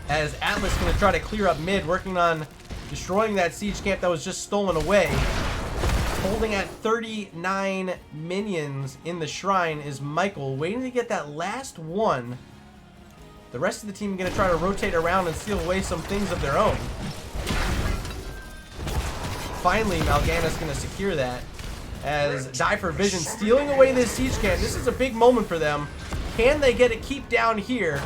As Atlas going to try to clear up mid, working on destroying that siege camp that was just stolen away. Holding at 39 minions in the shrine is Michael, waiting to get that last one. The rest of the team are going to try to rotate around and steal away some things of their own. Finally, Mal'Ganis is going to secure that as Die for Vision stealing away this siege camp. This is a big moment for them. Can they get a keep down here?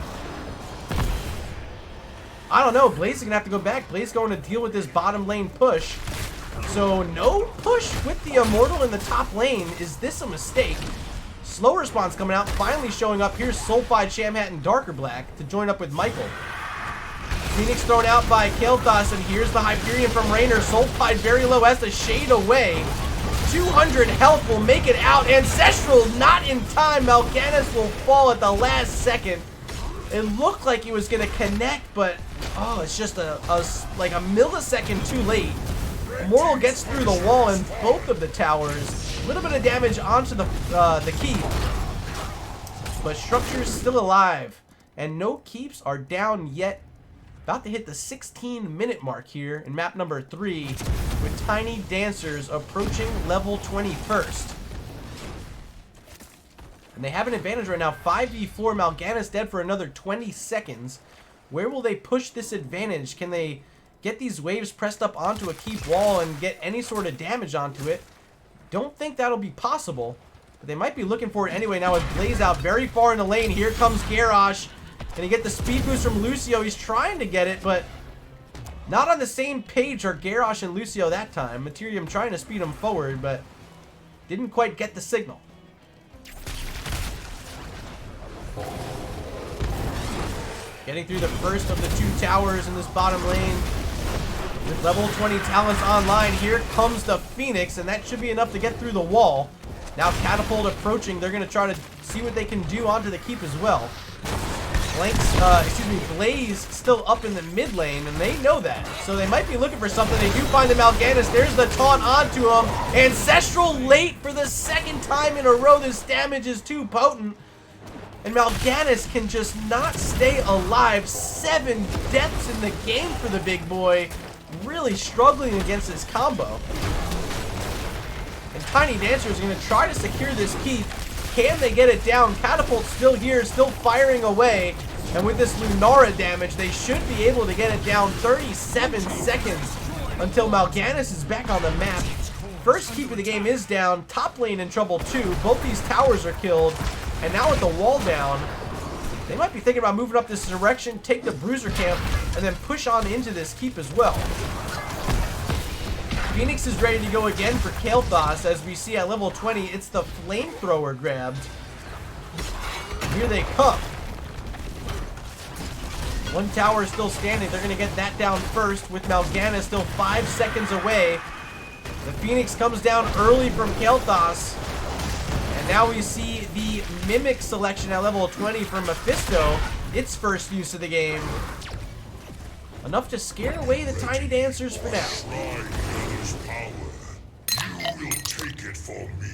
I don't know. Blaze is going to have to go back. Blaze is going to deal with this bottom lane push. So no push with the Immortal in the top lane. Is this a mistake? Slow response coming out, finally showing up. Here's Sulfide, Shamhat, and Darker Black to join up with Michael. Phoenix thrown out by Kael'thas, and here's the Hyperion from Raynor. Sulfide very low, has to shade away. 200 health will make it out. Ancestral not in time. Mal'Ganis will fall at the last second. It looked like he was going to connect, but oh, it's just like a millisecond too late. Immortal gets through the wall in both of the towers. A little bit of damage onto the keep, but Structure's still alive, and no keeps are down yet. About to hit the 16-minute mark here in map number 3, with Tiny Dancers approaching level 21st. And they have an advantage right now, 5v4. Mal'Ganis dead for another 20 seconds. Where will they push this advantage? Can they get these waves pressed up onto a keep wall and get any sort of damage onto it? Don't think that'll be possible, but they might be looking for it anyway. Now with Blaze out very far in the lane, here comes Garrosh. Can he get the speed boost from Lucio? He's trying to get it, but not on the same page are Garrosh and Lucio that time. Materium trying to speed him forward, but didn't quite get the signal. Getting through the first of the 2 towers in this bottom lane. With level 20 talents online, here comes the Phoenix, and that should be enough to get through the wall. Now Catapult approaching. They're going to try to see what they can do onto the keep as well. Blaze still up in the mid lane, and they know that. So they might be looking for something. They do find the Mal'Ganis. There's the taunt onto him. Ancestral late for the second time in a row. This damage is too potent. And Mal'Ganis can just not stay alive. 7 deaths in the game for the big boy. Really struggling against this combo. And Tiny Dancer is going to try to secure this keep. Can they get it down? Catapult's still here, still firing away. And with this Lunara damage, they should be able to get it down. 37 seconds until Mal'Ganis is back on the map. First keep of the game is down. Top lane in trouble too. Both these towers are killed. And now with the wall down, they might be thinking about moving up this direction, take the Bruiser camp, and then push on into this keep as well. Phoenix is ready to go again for Kael'thas. As we see at level 20, it's the flamethrower grabbed. Here they come. One tower is still standing. They're going to get that down first with Mal'Ganis still 5 seconds away. The Phoenix comes down early from Kael'thas. And now we see the Mimic selection at level 20 from Mephisto. Its first use of the game. Enough to scare away the Tiny Dancers for now.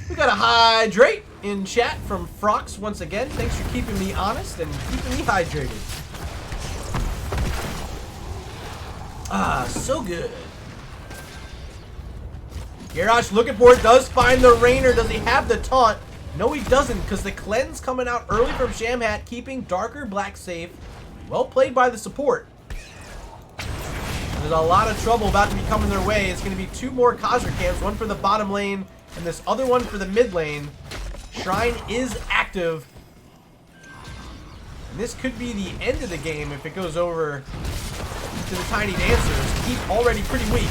We got a hydrate in chat from Frox once again. Thanks for keeping me honest and keeping me hydrated. Ah, so good. Garrosh looking for it, does find the Rainer. Does he have the taunt? No, he doesn't, because the cleanse coming out early from Shamhat, keeping Darker Black safe. Well played by the support. There's a lot of trouble about to be coming their way. It's going to be 2 more Khazra camps, one for the bottom lane and this other one for the mid lane. Shrine is active. And this could be the end of the game if it goes over to the Tiny Dancers. Keep already pretty weak.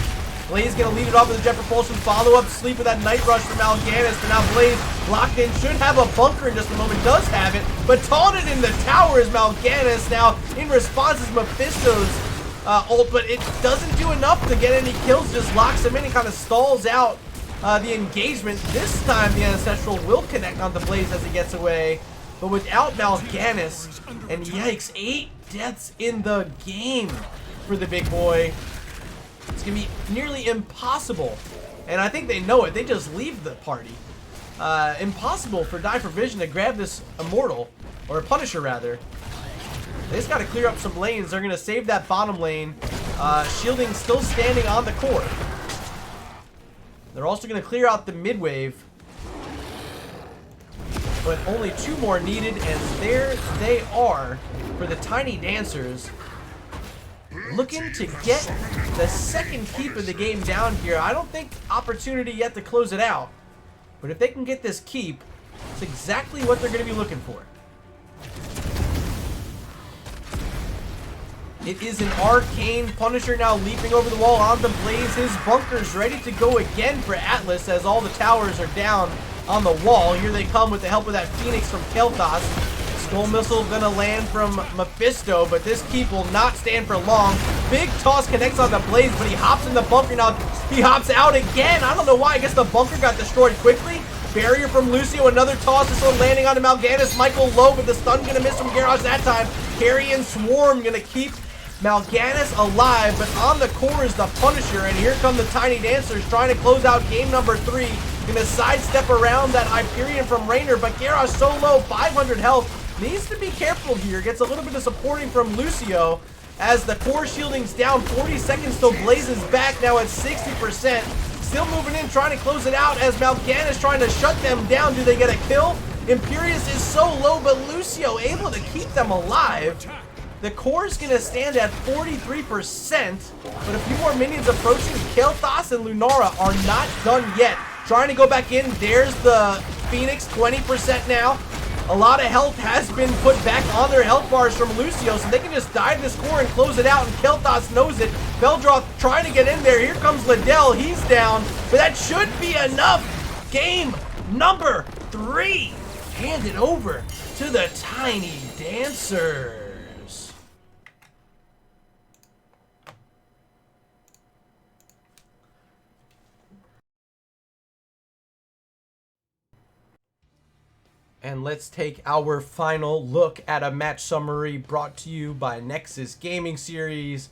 Blaze going to lead it off with a Jet Propulsion. Follow up sleep with that Night Rush from Mal'Ganis. But now Blaze locked in. Should have a bunker in just a moment. Does have it. But taunted in the tower is Mal'Ganis. Now in response is Mephisto's ult, but it doesn't do enough to get any kills. Just locks him in and kind of stalls out the engagement. This time the Ancestral will connect onto Blaze as he gets away, but without Mal'Ganis, and yikes, 8 deaths in the game for the big boy. It's gonna be nearly impossible, and I think they know it. They just leave the party. Impossible for Die for Vision to grab this Immortal, or Punisher rather. They just got to clear up some lanes. They're going to save that bottom lane. Shielding still standing on the core. They're also going to clear out the mid wave. But only 2 more needed, and there they are for the Tiny Dancers. Looking to get the second keep of the game down here. I don't think opportunity yet to close it out. But if they can get this keep, it's exactly what they're going to be looking for. It is an arcane Punisher now leaping over the wall onto Blaze. His bunker's ready to go again for Atlas as all the towers are down on the wall. Here they come with the help of that Phoenix from Kael'thas. Skull Missile gonna land from Mephisto, but this keep will not stand for long. Big toss connects on the Blaze, but he hops in the bunker now. He hops out again. I don't know why. I guess the bunker got destroyed quickly. Barrier from Lucio, another toss. This one landing onto Mal'Ganis. Michael low, but the stun gonna miss from Garrosh that time. Carrion Swarm gonna keep Mal'Ganis alive, but on the core is the Punisher, and here come the Tiny Dancers trying to close out game number 3. Gonna sidestep around that Hyperion from Rainer, but Garrosh so low, 500 health. Needs to be careful here. Gets a little bit of supporting from Lucio as the core shielding's down. 40 seconds till Blaze is back now at 60%. Still moving in, trying to close it out as Mal'Ganis trying to shut them down. Do they get a kill? Imperius is so low, but Lucio able to keep them alive. The core is going to stand at 43%, but a few more minions approaching. Kael'thas and Lunara are not done yet. Trying to go back in. There's the Phoenix, 20% now. A lot of health has been put back on their health bars from Lucio, so they can just dive this core and close it out, and Kael'thas knows it. Veldroth trying to get in there. Here comes Liddell. He's down, but that should be enough. Game number 3. Handed over to the Tiny Dancers. And let's take our final look at a match summary brought to you by Nexus Gaming Series.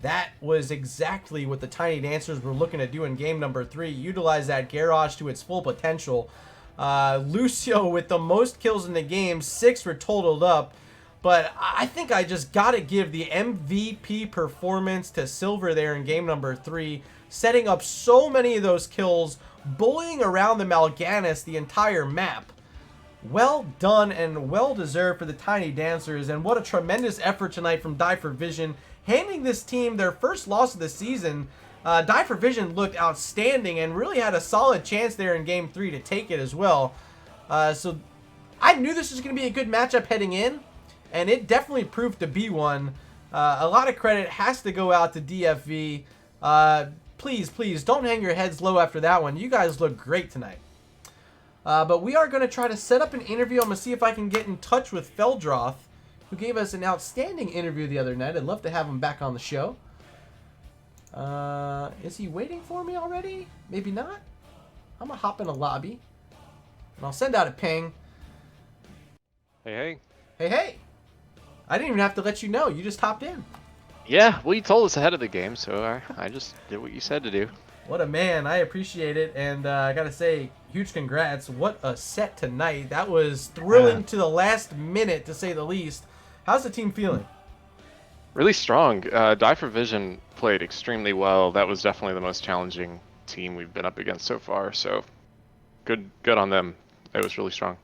That was exactly what the Tiny Dancers were looking to do in game number 3. Utilize that garage to its full potential. Lucio with the most kills in the game, 6 were totaled up. But I think I just got to give the MVP performance to Silver there in game number 3. Setting up so many of those kills, bullying around the Mal'Ganis the entire map. Well done and well deserved for the Tiny Dancers, and what a tremendous effort tonight from Die for Vision, handing this team their first loss of the season. Die for Vision looked outstanding and really had a solid chance there in game 3 to take it as well. So I knew this was going to be a good matchup heading in, and it definitely proved to be one. A lot of credit has to go out to DFV. Please don't hang your heads low after that one. You guys look great tonight. But we are going to try to set up an interview. I'm going to see if I can get in touch with Feldroth, who gave us an outstanding interview the other night. I'd love to have him back on the show. Is he waiting for me already? Maybe not. I'm going to hop in a lobby, and I'll send out a ping. Hey. Hey. I didn't even have to let you know. You just hopped in. Yeah, well, you told us ahead of the game, so I just did what you said to do. What a man. I appreciate it. And I got to say, huge congrats. What a set tonight. That was thrilling to the last minute, to say the least. How's the team feeling? Really strong. Die for Vision played extremely well. That was definitely the most challenging team we've been up against so far, so good on them. It was really strong.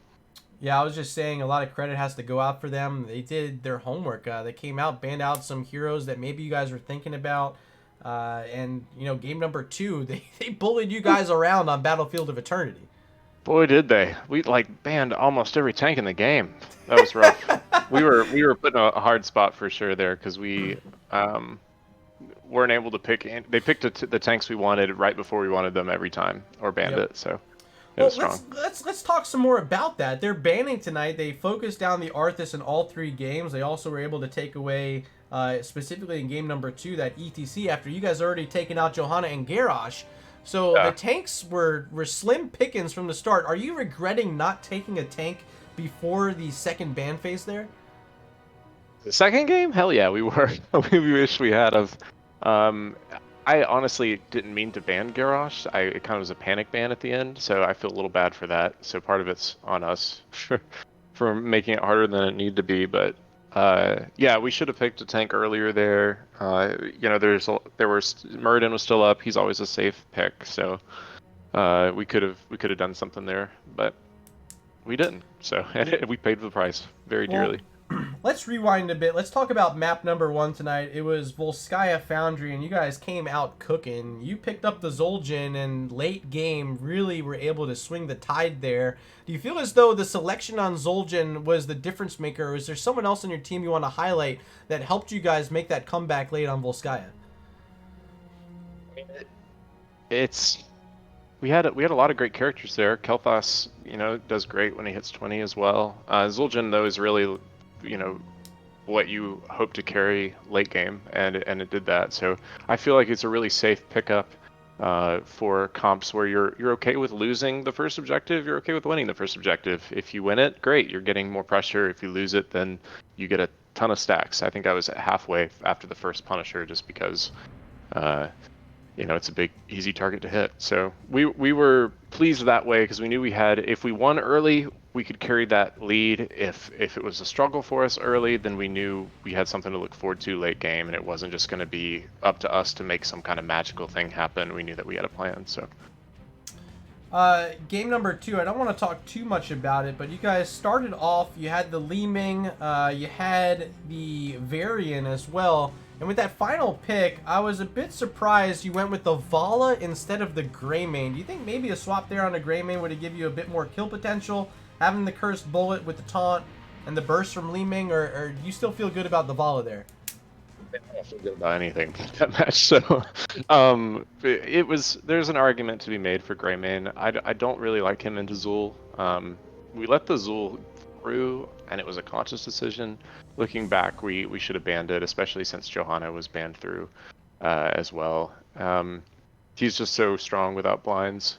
Yeah, I was just saying a lot of credit has to go out for them. They did their homework. They came out, banned out some heroes that maybe you guys were thinking about. And, you know, game number 2, they bullied you guys around on Battlefield of Eternity. Boy, did they. We, banned almost every tank in the game. That was rough. we were put in a hard spot for sure there, because we weren't able to pick. They picked the tanks we wanted right before we wanted them every time, or banned it, so... Well, let's talk some more about that. They're banning tonight. They focused down the Arthas in all 3 games. They also were able to take away, specifically in game number 2, that ETC after you guys already taken out Johanna and Garrosh. So the tanks were slim pickings from the start. Are you regretting not taking a tank before the second ban phase there? The second game? Hell yeah, we were. We wish we had of. I honestly didn't mean to ban Garrosh. It kind of was a panic ban at the end, so I feel a little bad for that. So part of it's on us for making it harder than it needed to be. But yeah, we should have picked a tank earlier there. You know, Muradin was still up. He's always a safe pick, so we could have done something there, but we didn't. So we paid the price very dearly. Let's rewind a bit. Let's talk about map number 1 tonight. It was Volskaya Foundry, and you guys came out cooking. You picked up the Zul'jin, and late game really were able to swing the tide there. Do you feel as though the selection on Zul'jin was the difference maker, or is there someone else on your team you want to highlight that helped you guys make that comeback late on Volskaya? We had a lot of great characters there. Kel'Thas, you know, does great when he hits 20 as well. Zul'jin, though, is really, you know, what you hope to carry late game, and it did that. So I feel like it's a really safe pickup for comps where you're okay with losing the first objective, you're okay with winning the first objective. If you win it, great, you're getting more pressure. If you lose it, then you get a ton of stacks. I think I was at halfway after the first Punisher, just because you know, it's a big, easy target to hit. So we were pleased that way, because we knew if we won early, we could carry that lead. If it was a struggle for us early, then we knew we had something to look forward to late game, and it wasn't just going to be up to us to make some kind of magical thing happen. We knew that we had a plan. So game number 2, I don't want to talk too much about it, but you guys started off, you had the Li Ming, you had the Varian as well. And with that final pick, I was a bit surprised you went with the Vala instead of the Greymane. Do you think maybe a swap there on the Greymane would have given you a bit more kill potential, having the Cursed Bullet with the taunt and the burst from Li Ming, or do you still feel good about the Vala there? I don't feel good about anything that match. So there's an argument to be made for Greymane. I don't really like him into Zul. We let the Zul through, and it was a conscious decision. Looking back, we should have banned it, especially since Johanna was banned through as well. He's just so strong without blinds.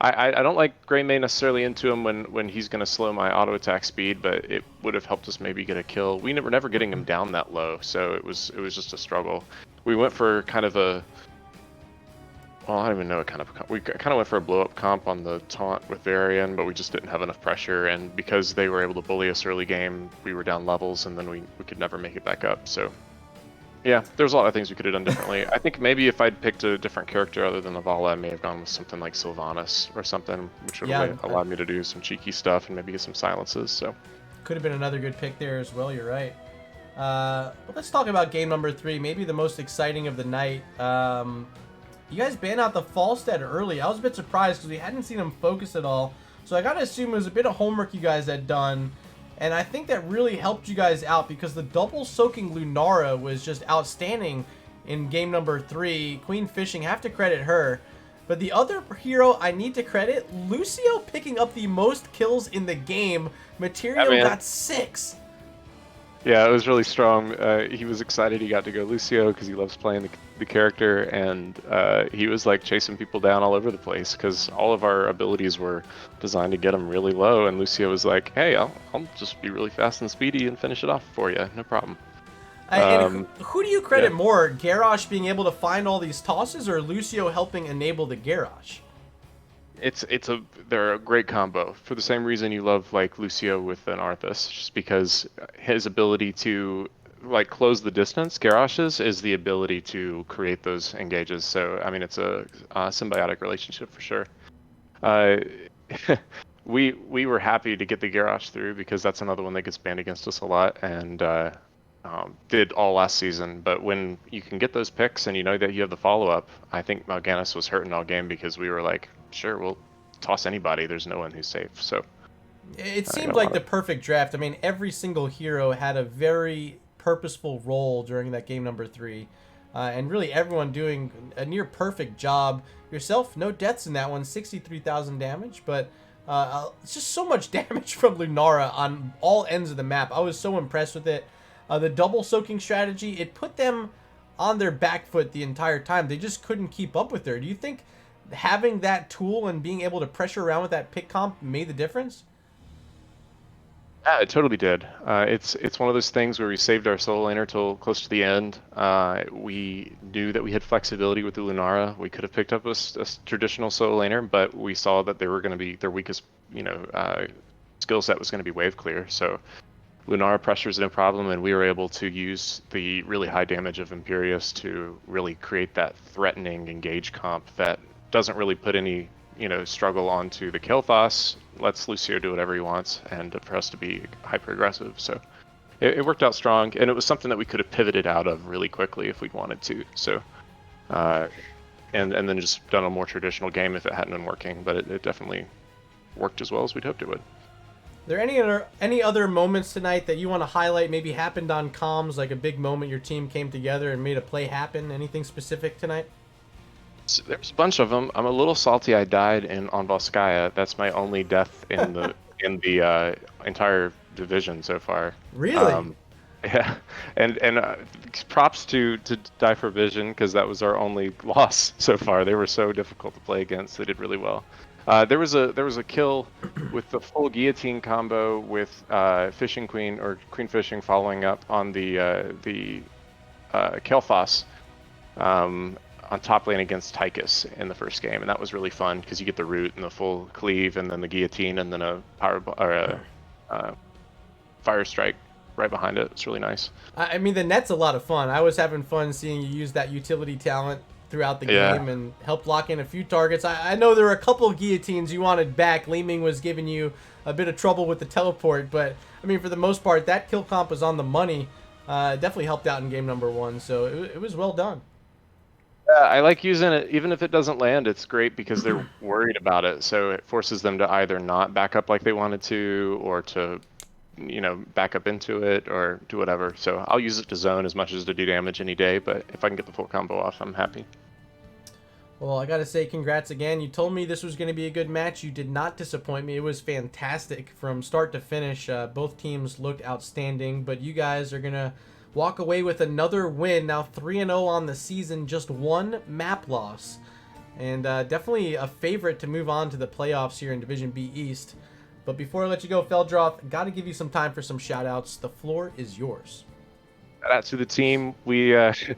I don't like Gray May necessarily into him when he's going to slow my auto attack speed, but it would have helped us maybe get a kill. We were never getting him down that low, so it was just a struggle. We went for kind of a, well, I don't even know what kind of, we kind of went for a blow up comp on the taunt with Varian, but we just didn't have enough pressure, and because they were able to bully us early game, we were down levels, and then we could never make it back up. So yeah, there's a lot of things we could have done differently. I think maybe if I'd picked a different character other than Navala, I may have gone with something like Sylvanas or something, which would have allowed me to do some cheeky stuff and maybe get some silences. So could have been another good pick there as well. You're right. But let's talk about game number 3, maybe the most exciting of the night. You guys banned out the Falstead early. I was a bit surprised because we hadn't seen him focus at all. So I gotta assume it was a bit of homework you guys had done. And I think that really helped you guys out because the double soaking Lunara was just outstanding in game number 3. Queen Fishing, have to credit her. But the other hero I need to credit, Lucio picking up the most kills in the game. Material got 6. Yeah, it was really strong. He was excited he got to go Lucio because he loves playing the character, and he was like chasing people down all over the place because all of our abilities were designed to get him really low, and Lucio was like, hey, I'll just be really fast and speedy and finish it off for you, no problem. And who do you credit more, Garrosh being able to find all these tosses or Lucio helping enable the Garrosh? They're a great combo for the same reason you love like Lucio with an Arthas, just because his ability to like close the distance, Garrosh's, is the ability to create those engages. So I mean, it's a symbiotic relationship for sure. We were happy to get the Garrosh through because that's another one that gets banned against us a lot, and did all last season. But when you can get those picks and you know that you have the follow-up, I think Mal'Ganis was hurting all game because we were like, sure, we'll toss anybody. There's no one who's safe. So it seemed like the perfect draft. I mean, every single hero had a very purposeful role during that game number 3. And really everyone doing a near perfect job. Yourself, no deaths in that one, 63,000 damage, but it's just so much damage from Lunara on all ends of the map. I was so impressed with it. The double soaking strategy, it put them on their back foot the entire time. They just couldn't keep up with her. Do you think having that tool and being able to pressure around with that pick comp made the difference? Yeah, it totally did. It's one of those things where we saved our solo laner till close to the end. We knew that we had flexibility with the Lunara. We could have picked up a traditional solo laner, but we saw that they were going to be their weakest, skill set was going to be wave clear. So Lunara pressure is no problem, and we were able to use the really high damage of Imperius to really create that threatening engage comp that doesn't really put any struggle onto the Kael'thas, lets Lucio do whatever he wants, and for us to be hyper aggressive. So it worked out strong, and it was something that we could have pivoted out of really quickly if we'd wanted to. So and then just done a more traditional game if it hadn't been working, but it definitely worked as well as we'd hoped it would. Are there any other moments tonight that you want to highlight, maybe happened on comms, like a big moment your team came together and made a play happen? Anything specific tonight? There's a bunch of them. I'm a little salty I died on Volskaya. That's my only death in the entire division so far. Really? Yeah, and props to Die for Vision, because that was our only loss so far. They were so difficult to play against. They did really well. There was a kill with the full guillotine combo with Fishing Queen or Queen Fishing following up on the Kael'thas on top lane against Tychus in the first game, and that was really fun because you get the root and the full cleave, and then the guillotine, and then a fire strike right behind it. It's really nice. I mean, the net's a lot of fun. I was having fun seeing you use that utility talent throughout the game and help lock in a few targets. I know there were a couple of guillotines you wanted back. Leeming was giving you a bit of trouble with the teleport, but I mean, for the most part, that kill comp was on the money. Definitely helped out in game number 1, so it was well done. I like using it, even if it doesn't land. It's great because they're worried about it, so it forces them to either not back up like they wanted to, or to, back up into it, or do whatever. So I'll use it to zone as much as to do damage any day, but if I can get the full combo off, I'm happy. Well, I gotta say congrats again. You told me this was going to be a good match. You did not disappoint me. It was fantastic from start to finish. Both teams looked outstanding, but you guys are going to walk away with another win. Now 3-0 on the season, just one map loss. and definitely a favorite to move on to the playoffs here in Division B East. But before I let you go, Feldroth, got to give you some time for some shout-outs. The floor is yours. Shout out to the team. We had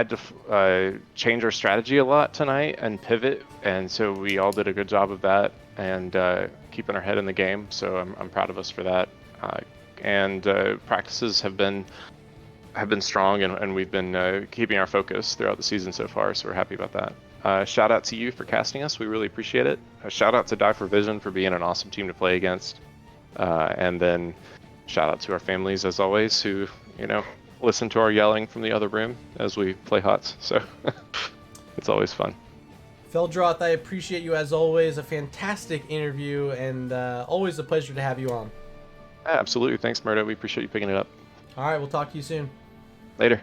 to change our strategy a lot tonight and pivot, and so we all did a good job of that and keeping our head in the game. So I'm proud of us for that. And practices have been strong, and we've been keeping our focus throughout the season so far. So we're happy about that. Shout out to you for casting us. We really appreciate it. Shout out to Die for Vision for being an awesome team to play against. And then shout out to our families as always, who listen to our yelling from the other room as we play HOTS. So it's always fun. Feldroth, I appreciate you as always. A fantastic interview, and always a pleasure to have you on. Absolutely. Thanks, Murdo. We appreciate you picking it up. All right, we'll talk to you soon. Later.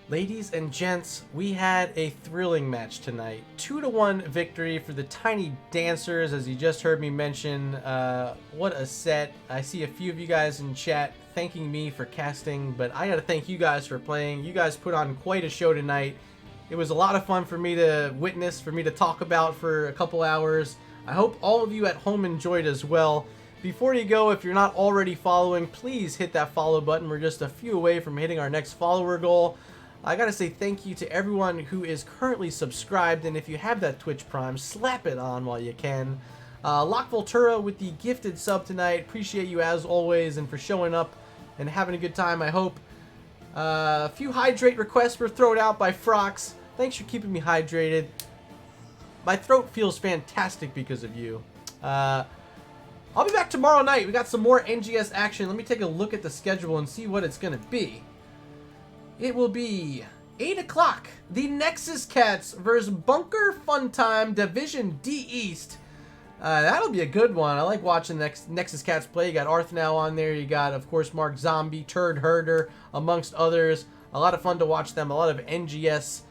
Ladies and gents, we had a thrilling match tonight. 2-1 victory for the Tiny Dancers, as you just heard me mention. What a set. I see a few of you guys in chat thanking me for casting, but I gotta thank you guys for playing. You guys put on quite a show tonight. It was a lot of fun for me to witness, for me to talk about for a couple hours. I hope all of you at home enjoyed as well. Before you go, if you're not already following, please hit that follow button. We're just a few away from hitting our next follower goal. I gotta say thank you to everyone who is currently subscribed, and if you have that Twitch Prime, slap it on while you can. Lock Voltura with the gifted sub tonight. Appreciate you as always, and for showing up and having a good time, I hope. A few hydrate requests were thrown out by Frox. Thanks for keeping me hydrated. My throat feels fantastic because of you. I'll be back tomorrow night. We got some more NGS action. Let me take a look at the schedule and see what it's gonna be. It will be 8 o'clock. The Nexus Cats versus Bunker Fun Time Division D East. That'll be a good one. I like watching Nexus Cats play. You got Arthnow on there. You got, of course, Mark Zombie, Turd Herder, amongst others. A lot of fun to watch them. A lot of NGS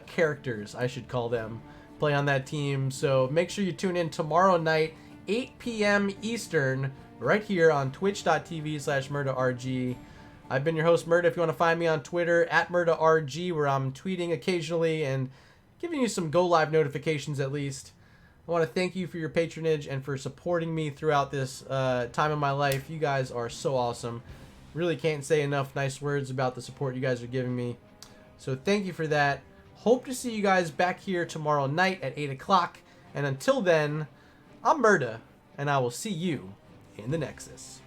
characters, I should call them, play on that team. So make sure you tune in tomorrow night, 8 p.m. Eastern, right here on twitch.tv/MurdaRG. I've been your host, Murda. If you want to find me on Twitter, @MurdaRG, where I'm tweeting occasionally and giving you some go-live notifications at least. I want to thank you for your patronage and for supporting me throughout this time in my life. You guys are so awesome. Really can't say enough nice words about the support you guys are giving me. So thank you for that. Hope to see you guys back here tomorrow night at 8 o'clock. And until then, I'm Murda, and I will see you in the Nexus.